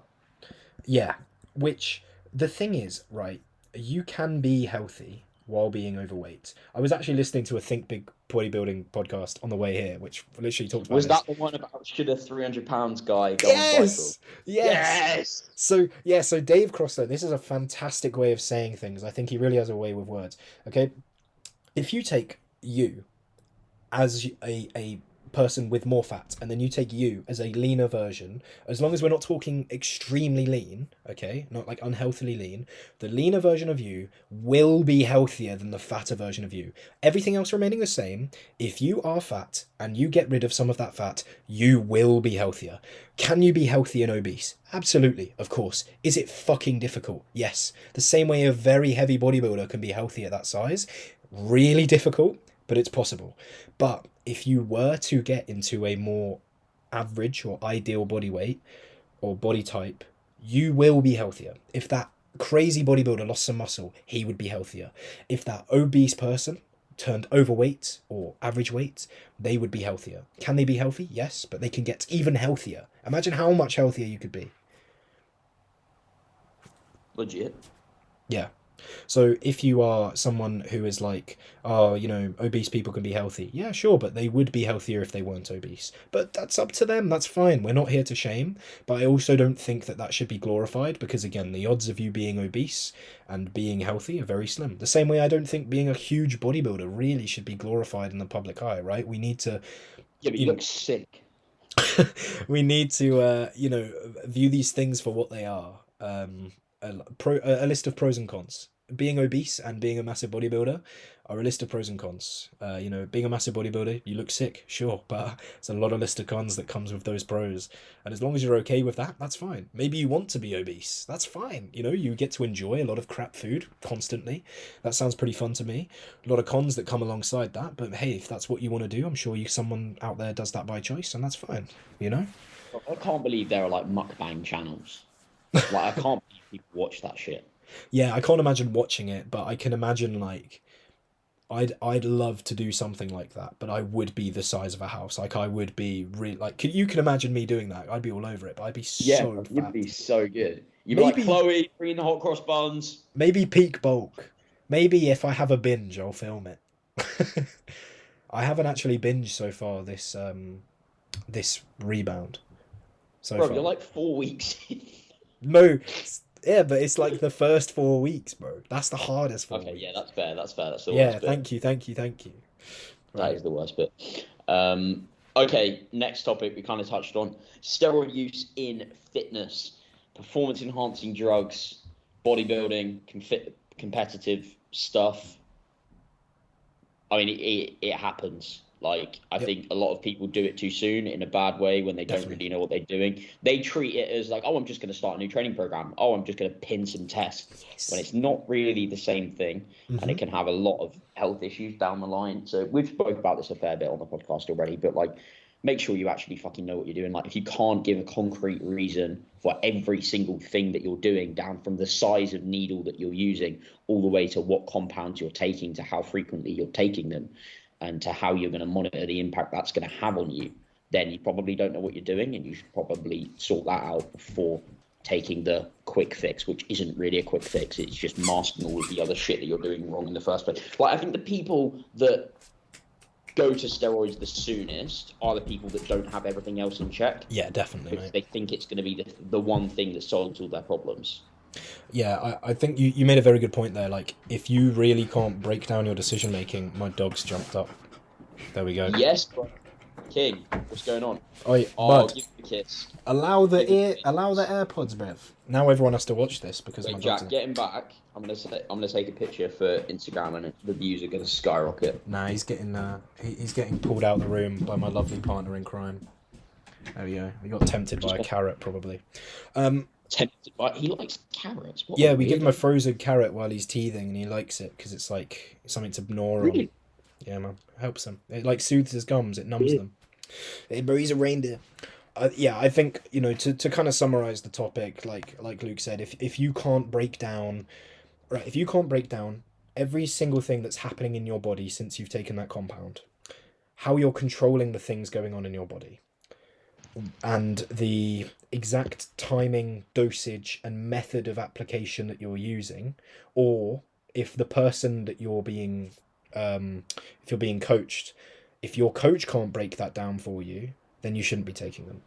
Yeah, which the thing is, right, you can be healthy while being overweight. I was actually listening to a Think Big bodybuilding podcast on the way here, which literally talked about Was this. that the one about should a 300 pounds guy go on cycle? Yes! Yes! Yes. So, yeah, so Dave Crossland, this is a fantastic way of saying things. I think he really has a way with words. Okay? If you take you as a person with more fat, and then you take you as a leaner version, as long as we're not talking extremely lean, okay, not like unhealthily lean, the leaner version of you will be healthier than the fatter version of you. Everything else remaining the same, if you are fat and you get rid of some of that fat, you will be healthier. Can you be healthy and obese? Absolutely, of course. Is it fucking difficult? Yes. The same way a very heavy bodybuilder can be healthy at that size. Really difficult, but it's possible. But if you were to get into a more average or ideal body weight or body type, you will be healthier. If that crazy bodybuilder lost some muscle, he would be healthier. If that obese person turned overweight or average weight, they would be healthier. Can they be healthy? Yes, but they can get even healthier. Imagine how much healthier you could be. Legit. Yeah. So if you are someone who is like, oh, obese people can be healthy. Yeah, sure, but they would be healthier if they weren't obese. But that's up to them. That's fine. We're not here to shame. But I also don't think that that should be glorified because, again, the odds of you being obese and being healthy are very slim. The same way I don't think being a huge bodybuilder really should be glorified in the public eye, right? We need to, Yeah, but you look sick. we need to, view these things for what they are. A list of pros and cons. being obese and being a massive bodybuilder are a list of pros and cons. You know, being a massive bodybuilder, you look sick, sure, but it's a lot of list of cons that comes with those pros. And as long as you're okay with that, that's fine. Maybe you want to be obese, that's fine. You know, you get to enjoy a lot of crap food constantly. That sounds pretty fun to me. A lot of cons that come alongside that, but hey, if that's what you want to do, I'm sure someone out there does that by choice, and that's fine. You know. I can't believe there are like mukbang channels. Like I can't believe people watch that shit. Yeah, I can't imagine watching it, but I can imagine like I'd love to do something like that, but I would be the size of a house. Like I would be really like you can imagine me doing that. I'd be all over it, but I'd be Yeah, so you'd fat. be so good. You'd be like Maybe Chloe, bring in the hot cross buns. maybe peak bulk. Maybe if I have a binge, I'll film it. I haven't actually binged so far this rebound so Bro, far. you're like 4 weeks in. No, yeah, but it's like the first 4 weeks, bro. That's the hardest four Okay, yeah, weeks. that's fair. That's fair. That's the Yeah, worst bit. thank you, thank you, thank you. That Right. is the worst bit. Okay, next topic we kind of touched on steroid use in fitness, performance enhancing drugs, bodybuilding, competitive stuff. I mean, it happens. Like, I Yep, think a lot of people do it too soon in a bad way when they don't definitely. really know what they're doing. They treat it as like, oh, I'm just going to start a new training program. Oh, I'm just going to pin some tests. When Yes. it's not really the same thing, and Mm-hmm. it can have a lot of health issues down the line. So we've spoke about this a fair bit on the podcast already, but like, make sure you actually fucking know what you're doing. Like, if you can't give a concrete reason for every single thing that you're doing, down from the size of needle that you're using all the way to what compounds you're taking, to how frequently you're taking them, and to how you're going to monitor the impact that's going to have on you, then you probably don't know what you're doing, and you should probably sort that out before taking the quick fix, which isn't really a quick fix. It's just masking all of the other shit that you're doing wrong in the first place. Like, I think the people that go to steroids the soonest are the people that don't have everything else in check, Yeah, definitely, because mate. they think it's going to be the one thing that solves all their problems. Yeah, I think you made a very good point there. Like, if you really can't break down your decision making, my dog's jumped up. There we go. Yes, bro. King, what's going on? Oi, Oh, bud, give him a kiss. allow Give him a allow the kiss. AirPods, Bev. Now everyone has to watch this because my Wait, dog's Jack, in. get him back. I'm gonna take a picture for Instagram, and the views are gonna skyrocket. Nah, he's getting pulled out of the room by my lovely partner in crime. There we go. He got tempted by Just a got carrot, probably. Um, tempted by. He likes carrots. What a yeah, we give him a weirdo. frozen carrot while he's teething, and he likes it because it's like something to gnaw on. Really Yeah, man, helps him. It like soothes his gums. It numbs weird. them. Hey, bro, he's a reindeer. Yeah, I think to kind of summarize the topic, like Luke said, if you can't break down, right, if you can't break down every single thing that's happening in your body since you've taken that compound, how you're controlling the things going on in your body, and the exact timing, dosage, and method of application that you're using, or if the person that if you're being coached, if your coach can't break that down for you, then you shouldn't be taking them.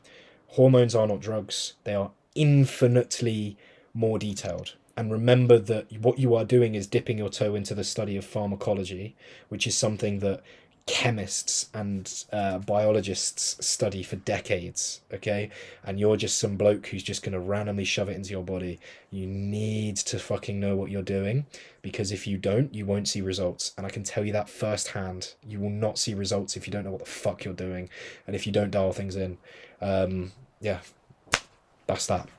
Hormones are not drugs, they are infinitely more detailed. And remember that what you are doing is dipping your toe into the study of pharmacology, which is something that chemists and biologists study for decades, okay? And you're just some bloke who's just going to randomly shove it into your body. You need to fucking know what you're doing, because if you don't, you won't see results. And I can tell you that firsthand. You will not see results if you don't know what the fuck you're doing, and if you don't dial things in. Yeah, that's that.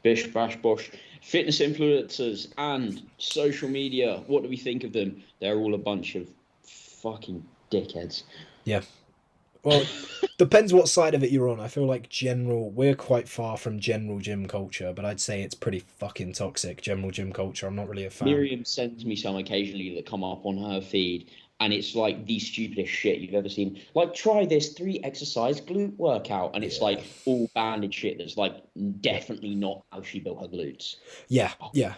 Bish bash bosh. Fitness influencers and social media. What do we think of them? They're all a bunch of fucking dickheads. Yeah. Well, depends what side of it you're on. I feel like we're quite far from general gym culture, but I'd say it's pretty fucking toxic, general gym culture. I'm not really a fan. Miriam sends me some occasionally that come up on her feed, and it's like the stupidest shit you've ever seen. Like, try this 3 exercise glute workout, and it's Yeah. like all banded shit that's like Yeah. definitely not how she built her glutes. Yeah. Yeah.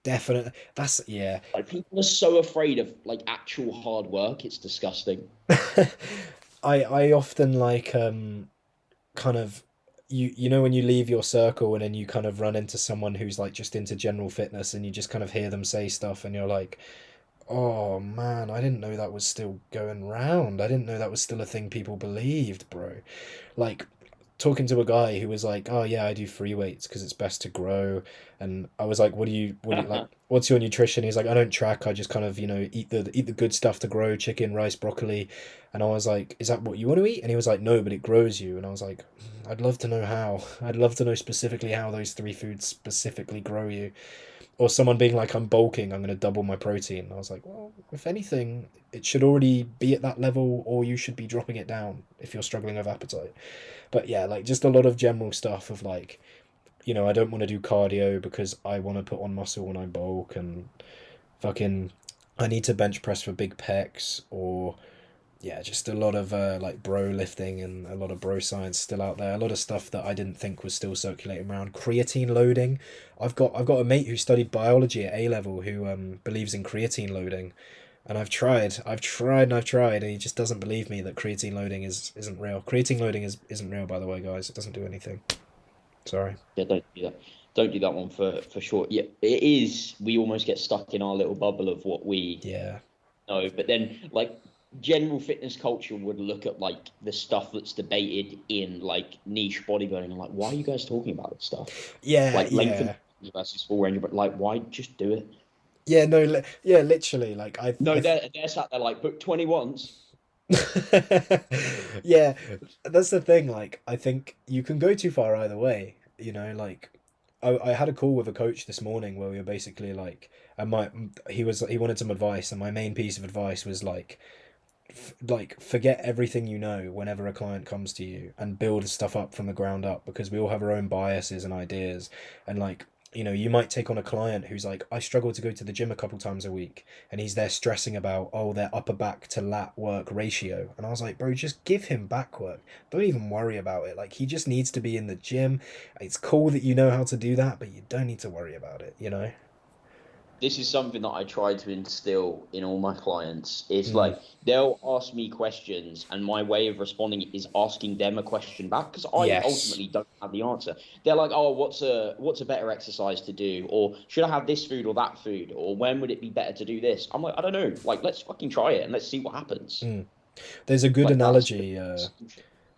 Definitely. That's, yeah. Like, people are so afraid of like actual hard work. It's disgusting. I often like kind of you know when you leave your circle and then you kind of run into someone who's like just into general fitness and you just kind of hear them say stuff and you're like, oh man, I didn't know that was still going round. I didn't know that was still a thing people believed, bro. Like talking to a guy who was like, "Oh yeah, I do free weights because it's best to grow," and I was like, what do you like? What's your nutrition?" He's like, "I don't track. I just kind of eat the good stuff to grow: chicken, rice, broccoli." And I was like, "Is that what you want to eat?" And he was like, "No, but it grows you." And I was like, "I'd love to know how. I'd love to know specifically how those three foods specifically grow you." Or someone being like, "I'm bulking, I'm going to double my protein." And I was like, well, if anything, it should already be at that level, or you should be dropping it down if you're struggling with appetite. But yeah, like just a lot of general stuff of like, I don't want to do cardio because I want to put on muscle when I bulk, and fucking, I need to bench press for big pecs, or yeah, just a lot of like bro lifting and a lot of bro science still out there. A lot of stuff that I didn't think was still circulating around. Creatine loading. I've got a mate who studied biology at A level who believes in creatine loading, and I've tried, and he just doesn't believe me that creatine loading isn't real. Creatine loading isn't real, by the way, guys. It doesn't do anything. Sorry. Yeah, don't do that. Don't do that one for sure. Yeah, it is. We almost get stuck in our little bubble of what we Yeah. know, but then like general fitness culture would look at like the stuff that's debated in like niche bodybuilding and like, why are you guys talking about this stuff? Yeah. Like length Yeah. and versus full range, but like, why just do it? Yeah. No. Yeah. Literally. Like No, they're sat there like, put 20 once. Yeah, that's the thing. Like, I think you can go too far either way. Like, I had a call with a coach this morning where we were basically like, and he wanted some advice, and my main piece of advice was like forget everything you know whenever a client comes to you and build stuff up from the ground up, because we all have our own biases and ideas. And like, you might take on a client who's like, I struggle to go to the gym a couple times a week, and he's there stressing about, oh, their upper back to lat work ratio. And I was like, bro, just give him back work. Don't even worry about it. Like, he just needs to be in the gym. It's cool that you know how to do that, but you don't need to worry about it. This is something that I try to instill in all my clients. Is Mm. like they'll ask me questions, and my way of responding is asking them a question back because I Yes. ultimately don't have the answer. They're like, "Oh, what's a better exercise to do?" Or should I have this food or that food? Or when would it be better to do this? I'm like, I don't know. Like, let's fucking try it and let's see what happens. Mm. There's a good Like that's analogy.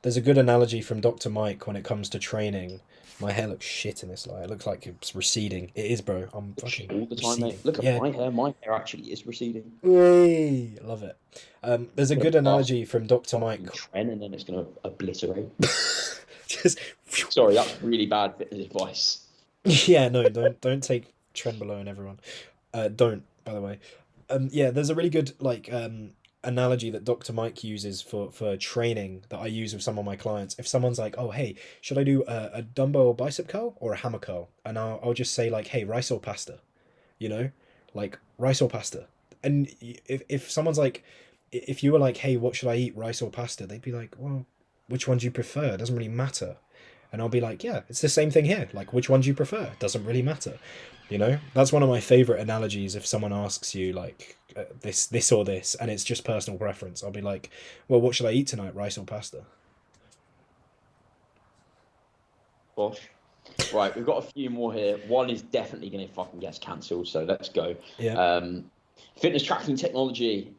There's a good analogy from Dr. Mike when it comes to training. My hair looks shit in this light. It looks like it's receding. It is, bro. I'm fucking all the time, mate. receding. Look at Yeah. my hair. My hair actually is receding. Whey! Love it. There's a I'm gonna good pass analogy from Dr. Mike. fucking trend and then it's gonna obliterate. Just Sorry, that's really bad fitness advice. yeah, no, don't take Trenbolone, everyone. Don't, by the way. Yeah, there's a really good like analogy that Dr. Mike uses for training that I use with some of my clients. If someone's like, "Oh, hey, should I do a dumbbell bicep curl or a hammer curl?" and I'll just say like, "Hey, rice or pasta," you know, like rice or pasta. And if someone's like, if you were like, "Hey, what should I eat, rice or pasta?" they'd be like, "Well, which one do you prefer? It doesn't really matter." And I'll be like, yeah, it's the same thing here. Like, which one do you prefer? Doesn't really matter. That's one of my favorite analogies. If someone asks you like this or this, and it's just personal preference, I'll be like, well, what should I eat tonight, rice or pasta? Gosh. Right, we've got a few more here. One is definitely going to fucking get cancelled, so let's go. Yeah. Fitness tracking technology,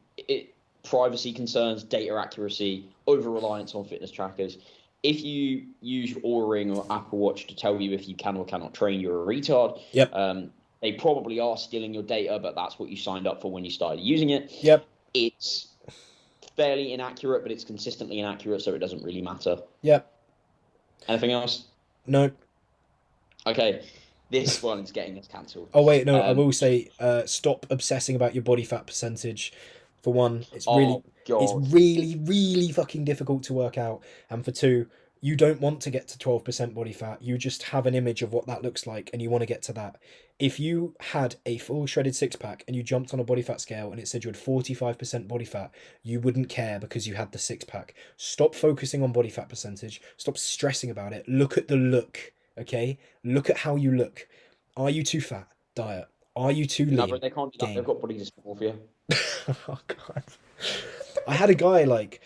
privacy concerns, data accuracy, over reliance on fitness trackers. If you use your Oura Ring or Apple Watch to tell you if you can or cannot train, you're a retard. Yep. They probably are stealing your data, but that's what you signed up for when you started using it. Yep. It's fairly inaccurate, but it's consistently inaccurate, so it doesn't really matter. Yep. Anything else? No. Okay, this one is getting us cancelled. Oh wait, no. I will say, stop obsessing about your body fat percentage. For one, Oh it's God. really, really fucking difficult to work out. And for two, you don't want to get to 12% body fat. You just have an image of what that looks like and you want to get to that. If you had a full shredded six pack and you jumped on a body fat scale and it said you had 45% body fat, you wouldn't care because you had the six pack. Stop focusing on body fat percentage. Stop stressing about it. Look at the look, okay? Look at how you look. Are you too fat? Diet. Are you too No, lean? but they can't do that. They've Gain. got body dysmorphia. Oh god. I had a guy like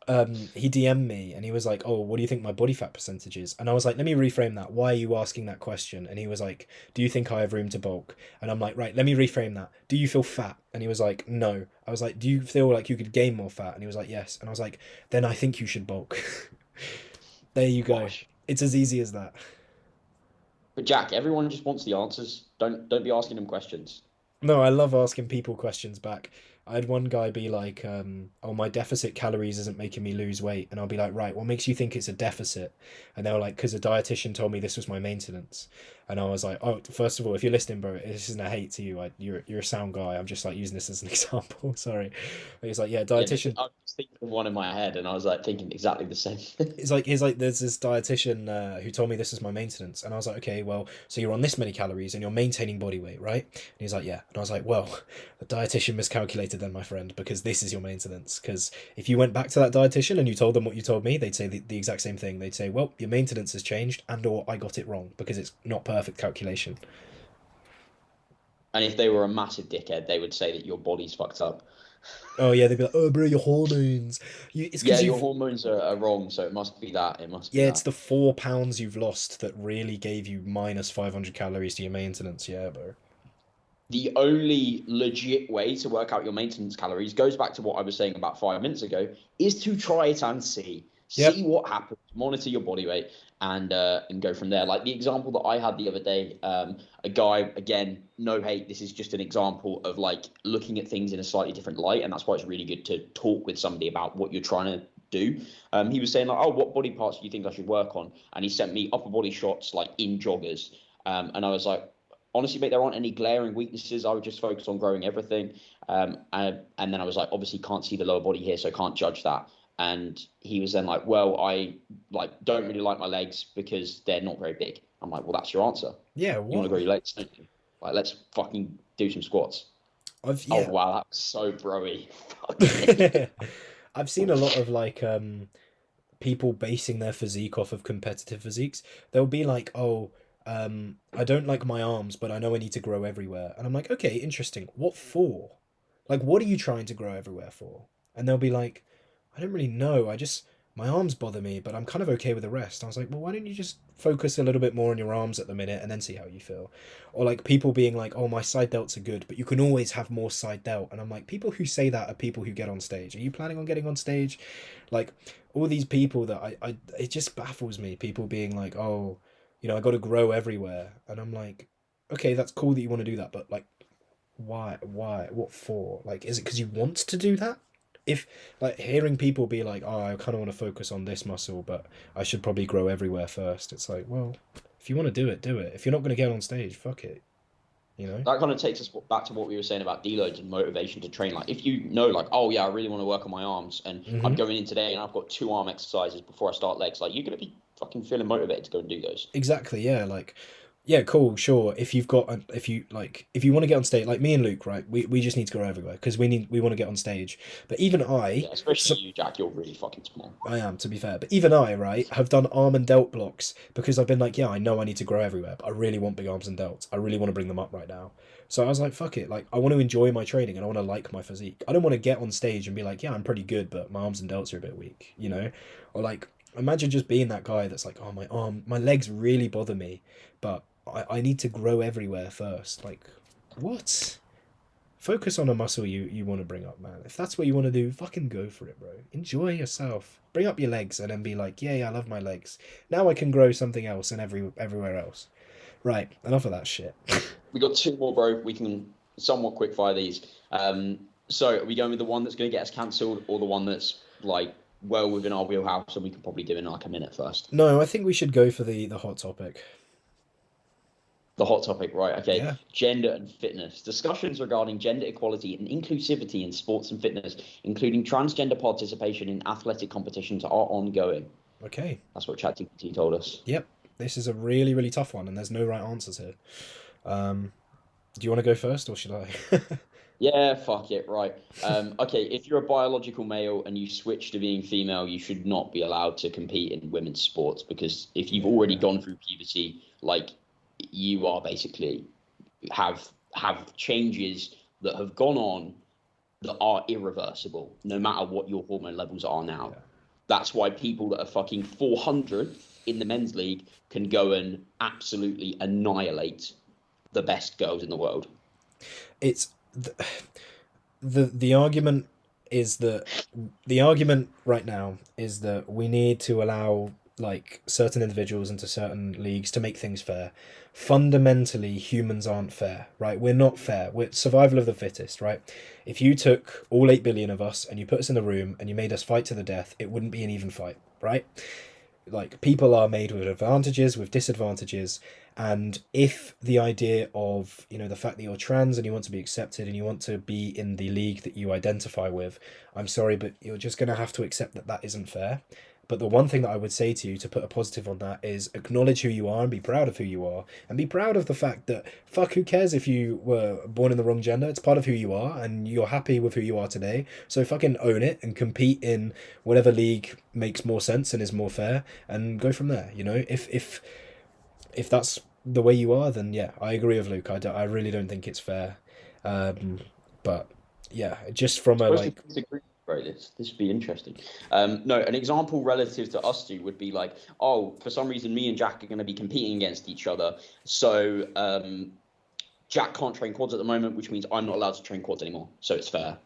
he DM'd me and he was like, "Oh, what do you think my body fat percentage is?" And I was like, "Let me reframe that. Why are you asking that question?" And he was like, "Do you think I have room to bulk?" And I'm like, "Right, let me reframe that. Do you feel fat?" And he was like, "No." I was like, "Do you feel like you could gain more fat?" And he was like, "Yes." And I was like, "Then I think you should bulk." There you go. Gosh. It's as easy as that. But Jack, everyone just wants the answers. Don't be asking them questions. No, I love asking people questions back. I had one guy be like, "Oh, my deficit calories isn't making me lose weight," and I'll be like, "Right, what makes you think it's a deficit?" And they were like, "Because a dietitian told me this was my maintenance." And I was like, "Oh, first of all, if you're listening, bro, this isn't a hate to you. You're a sound guy. I'm just like using this as an example. Sorry." But he's like, "Yeah, Yeah, because dietitian." I was thinking of one in my head, and I was like thinking exactly the same. He's like, there's this dietitian who told me this is my maintenance, and I was like, okay, well, so you're on this many calories and you're maintaining body weight, right? And he's like, yeah, and I was like, well, the dietitian miscalculated then, my friend, because this is your maintenance. Because if you went back to that dietitian and you told them what you told me, they'd say the exact same thing. They'd say, well, your maintenance has changed, and/or I got it wrong because it's not perfect calculation. And if they were a massive dickhead, they would say that your body's fucked up. Oh yeah, they'd be like, oh, bro, your hormones. It's Yeah, because your you've hormones are wrong, so it must be that. It must be yeah, it's that. the 4 pounds you've lost that really gave you minus 500 calories to your maintenance. Yeah, bro. The only legit way to work out your maintenance calories goes back to what I was saying about 5 minutes ago, is to try it and Yep. see what happens, monitor your body weight, and go from there. Like the example that I had the other day, a guy, again, no hate, this is just an example of like looking at things in a slightly different light, and that's why it's really good to talk with somebody about what you're trying to do. He was saying like, oh, what body parts do you think I should work on? And he sent me upper body shots like in joggers, and I was like, honestly, mate, there aren't any glaring weaknesses. I would just focus on growing everything. And then I was like, obviously can't see the lower body here, so can't judge that. And he was then like, well, I like don't really like my legs because they're not very big. I'm like, well, that's your answer. Yeah, You want to what? grow your legs, don't you? Like, let's fucking do some squats. Oh Yeah. wow, that was so broy. Fuck. I've seen a lot of like people basing their physique off of competitive physiques. They'll be like, "Oh, I don't like my arms, but I know I need to grow everywhere." And I'm like, "Okay, interesting. What for? Like, what are you trying to grow everywhere for?" And they'll be like, "I don't really know. I just my arms bother me, but I'm kind of okay with the rest." I was like, "Well, why don't you just focus a little bit more on your arms at the minute and then see how you feel?" Or like people being like, "Oh, my side delts are good, but you can always have more side delt." And I'm like, people who say that are people who get on stage. Are you planning on getting on stage? Like all these people that I it just baffles me. People being like, "Oh, I got to grow everywhere," and I'm like, "Okay, that's cool that you want to do that, but like, why, what for? Like, is it because you want to do that?" If like hearing people be like, "Oh, I kind of want to focus on this muscle, but I should probably grow everywhere first," it's like, well, if you want to do it, do it. If you're not going to get on stage, fuck it, you know? That kind of takes us back to what we were saying about deloads and motivation to train. Like, if you know, like, oh yeah, I really want to work on my arms, and I'm Mm-hmm. going in today and I've got 2 arm exercises before I start legs, like, you're gonna be fucking feeling motivated to go and do those. Exactly, yeah, like yeah, cool, sure. If you want to get on stage, like me and Luke, right? We just need to go everywhere because we want to get on stage. But even I, Yeah, especially so you, Jack. You're really fucking small. I am to be fair, but even I, right, have done arm and delt blocks because I've been like, yeah, I know I need to grow everywhere, but I really want big arms and delts. I really want to bring them up right now. So I was like, fuck it, like I want to enjoy my training and I want to like my physique. I don't want to get on stage and be like, yeah, I'm pretty good, but my arms and delts are a bit weak, you know? Or like imagine just being that guy that's like, oh my legs really bother me, but I need to grow everywhere first. Like, what? Focus on a muscle you want to bring up, man. If that's what you want to do, fucking go for it, bro. Enjoy yourself. Bring up your legs and then be like, yeah, I love my legs. Now I can grow something else and everywhere else. Right, enough of that shit. We got two more, bro. We can somewhat quick fire these. So are we going with the one that's going to get us cancelled, or the one that's like well within our wheelhouse and we can probably do in like a minute first? No, I think we should go for the hot topic. The hot topic, right? Okay. Yeah. Gender and fitness. Discussions regarding gender equality and inclusivity in sports and fitness, including transgender participation in athletic competitions, are ongoing. Okay. That's what ChatGPT told us. Yep. This is a really, really tough one, and there's no right answers here. Do you want to go first, or should I? Yeah, fuck it, right. Okay, if you're a biological male and you switch to being female, you should not be allowed to compete in women's sports because if you've already Yeah. gone through puberty, like you are basically have changes that have gone on that are irreversible, no matter what your hormone levels are now. Yeah. That's why people that are fucking 400 in the men's league can go and absolutely annihilate the best girls in the world. It's the argument is that the argument right now is that we need to allow like certain individuals into certain leagues to make things fair. Fundamentally, humans aren't fair, right? We're not fair. We're survival of the fittest, right? If you took all 8 billion of us and you put us in a room and you made us fight to the death, it wouldn't be an even fight, right? Like, people are made with advantages, with disadvantages, and if the idea of, you know, the fact that you're trans and you want to be accepted and you want to be in the league that you identify with, I'm sorry, but you're just going to have to accept that that isn't fair. But the one thing that I would say to you to put a positive on that is acknowledge who you are and be proud of who you are. And be proud of the fact that, fuck, who cares if you were born in the wrong gender? It's part of who you are and you're happy with who you are today. So fucking own it and compete in whatever league makes more sense and is more fair and go from there. You know, if that's the way you are, then yeah, I agree with Luke. I really don't think it's fair. But yeah, just from a like. Right, this would be interesting. No, an example relative to us two would be like, oh, for some reason, me and Jack are going to be competing against each other. So Jack can't train quads at the moment, which means I'm not allowed to train quads anymore. So it's fair.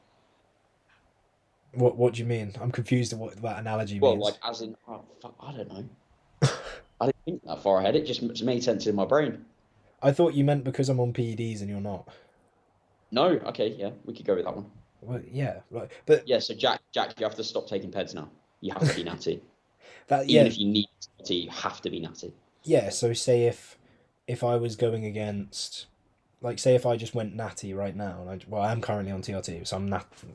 What do you mean? I'm confused at what that analogy means. Well, like as in, oh, fuck, I don't know. I didn't think that far ahead. It just made sense in my brain. I thought you meant because I'm on PEDs and you're not. No, okay, yeah, we could go with that one. Well, yeah, right. But yeah, so Jack, you have to stop taking peds now. You have to be natty. Even if you need to, you have to be natty. Yeah, so say if I was going against, like, say if I just went natty right now, and I'm currently on TRT, so I'm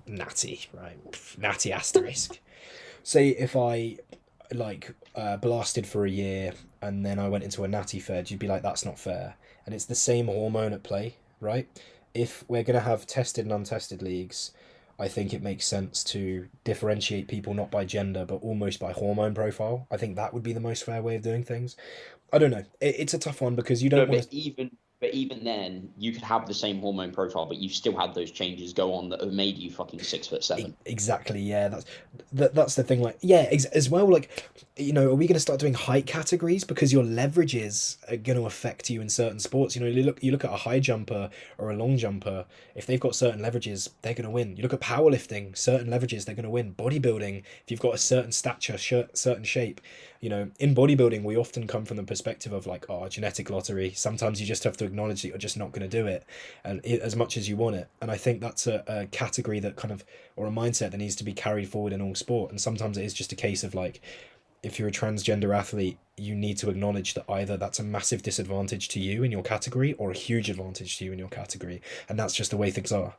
natty, right? Natty asterisk. Say if I blasted for a year and then I went into a natty fed, you'd be like, that's not fair. And it's the same hormone at play, right? If we're going to have tested and untested leagues, I think it makes sense to differentiate people not by gender, but almost by hormone profile. I think that would be the most fair way of doing things. I don't know. It's a tough one because you don't want to... But even then, you could have the same hormone profile, but you've still had those changes go on that have made you fucking 6'7". Exactly, yeah. That's the thing. Like, yeah, as well. Like, you know, are we going to start doing height categories because your leverages are going to affect you in certain sports? You know, you look at a high jumper or a long jumper. If they've got certain leverages, they're going to win. You look at powerlifting, certain leverages, they're going to win. Bodybuilding, if you've got a certain stature, certain shape. You know, in bodybuilding, we often come from the perspective of like, oh, genetic lottery. Sometimes you just have to acknowledge that you're just not going to do it, and as much as you want it. And I think that's a category that kind of, or a mindset that needs to be carried forward in all sport. And sometimes it is just a case of like, if you're a transgender athlete, you need to acknowledge that either that's a massive disadvantage to you in your category or a huge advantage to you in your category. And that's just the way things are.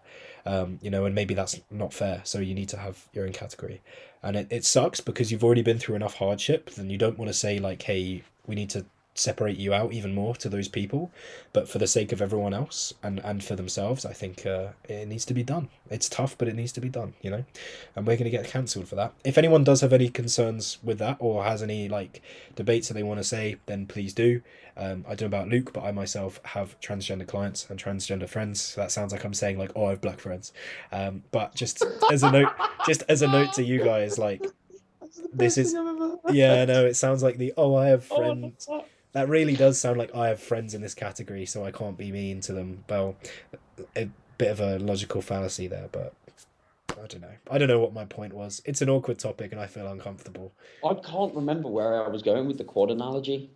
You know, and maybe that's not fair. So you need to have your own category. And it sucks because you've already been through enough hardship, and you don't want to say like, hey, we need to separate you out even more to those people. But for the sake of everyone else and for themselves, I think it needs to be done. It's tough, but it needs to be done, you know? And we're going to get cancelled for that. If anyone does have any concerns with that or has any like debates that they want to say, then please do. I don't know about Luke, but I myself have transgender clients and transgender friends. So that sounds like I'm saying like, oh, I have black friends. But just as a note to you guys, like, this is, yeah, no, it sounds like I have friends. That really does sound like I have friends in this category, so I can't be mean to them. Well, a bit of a logical fallacy there, but I don't know. I don't know what my point was. It's an awkward topic and I feel uncomfortable. I can't remember where I was going with the quad analogy.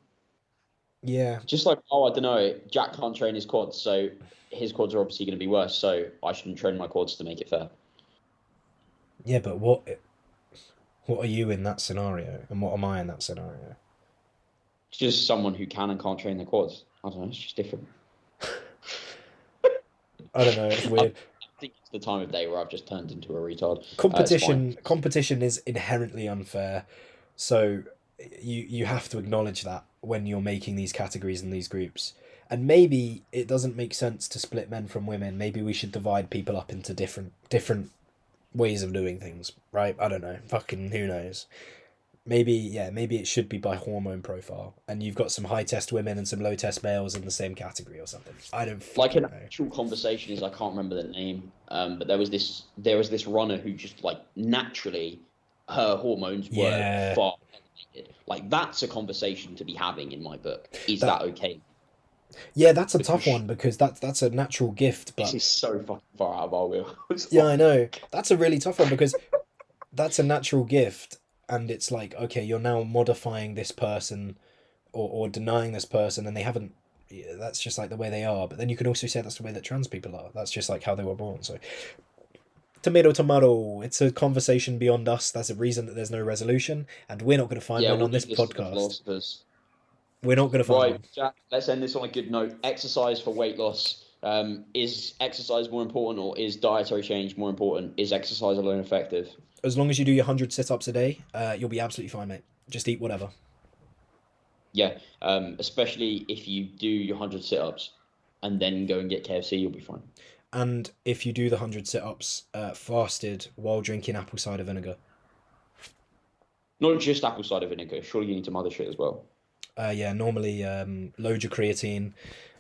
Yeah. Just like, oh, I don't know, Jack can't train his quads, so his quads are obviously going to be worse, so I shouldn't train my quads to make it fair. Yeah, but what are you in that scenario, and what am I in that scenario? It's just someone who can and can't train their quads. I don't know, it's just different. I don't know, it's weird. I think it's the time of day where I've just turned into a retard. Competition is inherently unfair, so you have to acknowledge that when you're making these categories and these groups. And maybe it doesn't make sense to split men from women. Maybe we should divide people up into different ways of doing things, right? I don't know. Fucking who knows? Maybe it should be by hormone profile, and you've got some high test women and some low test males in the same category or something. I don't like an actual conversation is I can't remember the name, but there was this runner who just like naturally her hormones were far elevated. Like that's a conversation to be having in my book. Is that okay? Yeah, that's a tough one because that's a natural gift. But this is so fucking far out of our wheelhouse. Yeah, I know. That's a really tough one because that's a natural gift. and it's like, okay, you're now modifying this person or denying this person, and they haven't. Yeah, that's just like the way they are. But then you can also say that's the way that trans people are. That's just like how they were born. So tomato, tomato. It's a conversation beyond us. That's a reason that there's no resolution, and we're not going to find Yeah, one we'll on this leave this to the podcast. philosophers. We're not going to find Right, one. Jack, let's end this on a good note. Exercise for weight loss. Is exercise more important, or is dietary change more important? Is exercise alone effective? As long as you do your 100 sit-ups a day, you'll be absolutely fine, mate. Just eat whatever. Yeah, especially if you do your 100 sit-ups and then go and get KFC, you'll be fine. And if you do the 100 sit-ups fasted while drinking apple cider vinegar. Not just apple cider vinegar. Surely you need some other shit as well. Yeah, normally load your creatine,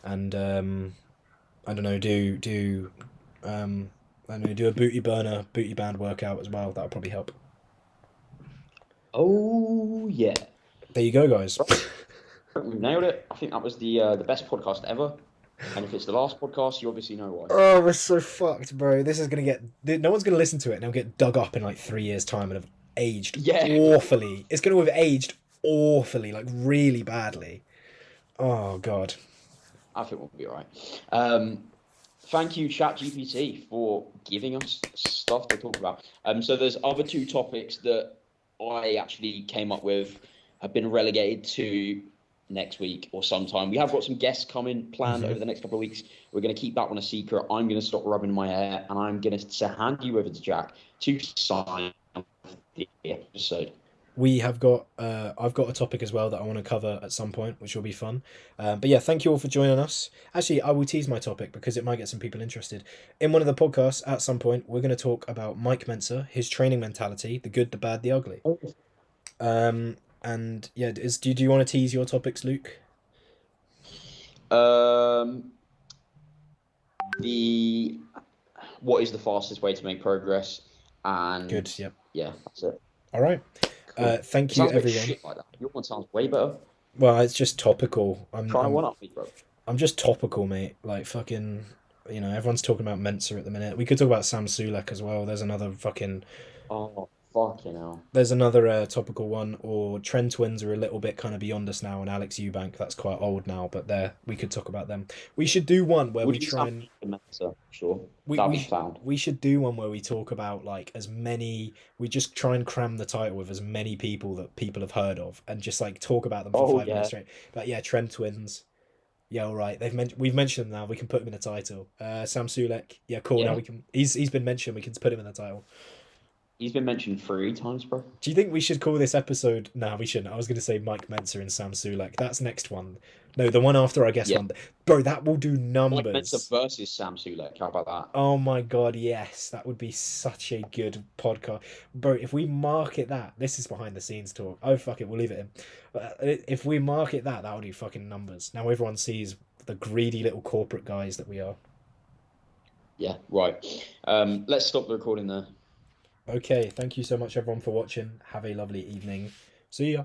and I don't know, do a booty burner, booty band workout as well. That'll probably help. Oh yeah, There you go, guys. we nailed it. I think that was the best podcast ever. And if it's the last podcast, you obviously know why. Oh, we're so fucked, bro. This is gonna get. No one's gonna listen to it, and it'll get dug up in like 3 years' time and have aged awfully. It's gonna have aged awfully, like really badly. Oh god. I think we'll be all right. Thank you, ChatGPT, for giving us stuff to talk about. So there's other two topics that I actually came up with, have been relegated to next week or sometime. We have got some guests coming planned over the next couple of weeks. We're going to keep that one a secret. I'm going to stop rubbing my hair, and I'm going to hand you over to Jack to sign the episode. We have got I've got a topic as well that I want to cover at some point, which will be fun. But yeah, thank you all for joining us. Actually, I will tease my topic because it might get some people interested. In one of the podcasts at some point, we're going to talk about Mike Menser, his training mentality, the good, the bad, the ugly. And yeah, do you want to tease your topics, Luke? What is the fastest way to make progress? And good, yep. Yeah, that's it. All right. Cool. Thank you, everyone. Shit like that. Your one sounds way better. Well, it's just topical. Try one up me, bro. I'm just topical, mate. Like fucking, everyone's talking about Mensa at the minute. We could talk about Sam Sulek as well. There's another fucking. Oh, fucking hell. There's another topical one. Or Trent Twins are a little bit kind of beyond us now, and Alex Eubank, that's quite old now. But we could talk about them. We should do one where we try and. Mensa, sure. We should do one where we talk about like as many. We just try and cram the title with as many people that people have heard of, and just like talk about them for 5 minutes straight. But yeah, Trent Twins. Yeah, all right. We've mentioned them now. We can put him in the title. Sam Sulek. Yeah, cool. Now we can. He's been mentioned. We can put him in the title. He's been mentioned 3 times, bro. Do you think we should call this episode? No, we shouldn't. I was going to say Mike Mensa and Sam Sulek. That's next one. No, the one after, I guess. One. Bro, that will do numbers. Mike Mensa versus Sam Sulek. How about that? Oh my god, yes. That would be such a good podcast. Bro, if we market that, this is behind the scenes talk. Oh, fuck it, we'll leave it in. If we market that, that would do fucking numbers. Now everyone sees the greedy little corporate guys that we are. Yeah, right. Let's stop the recording there. Okay, thank you so much everyone for watching. Have a lovely evening. See ya.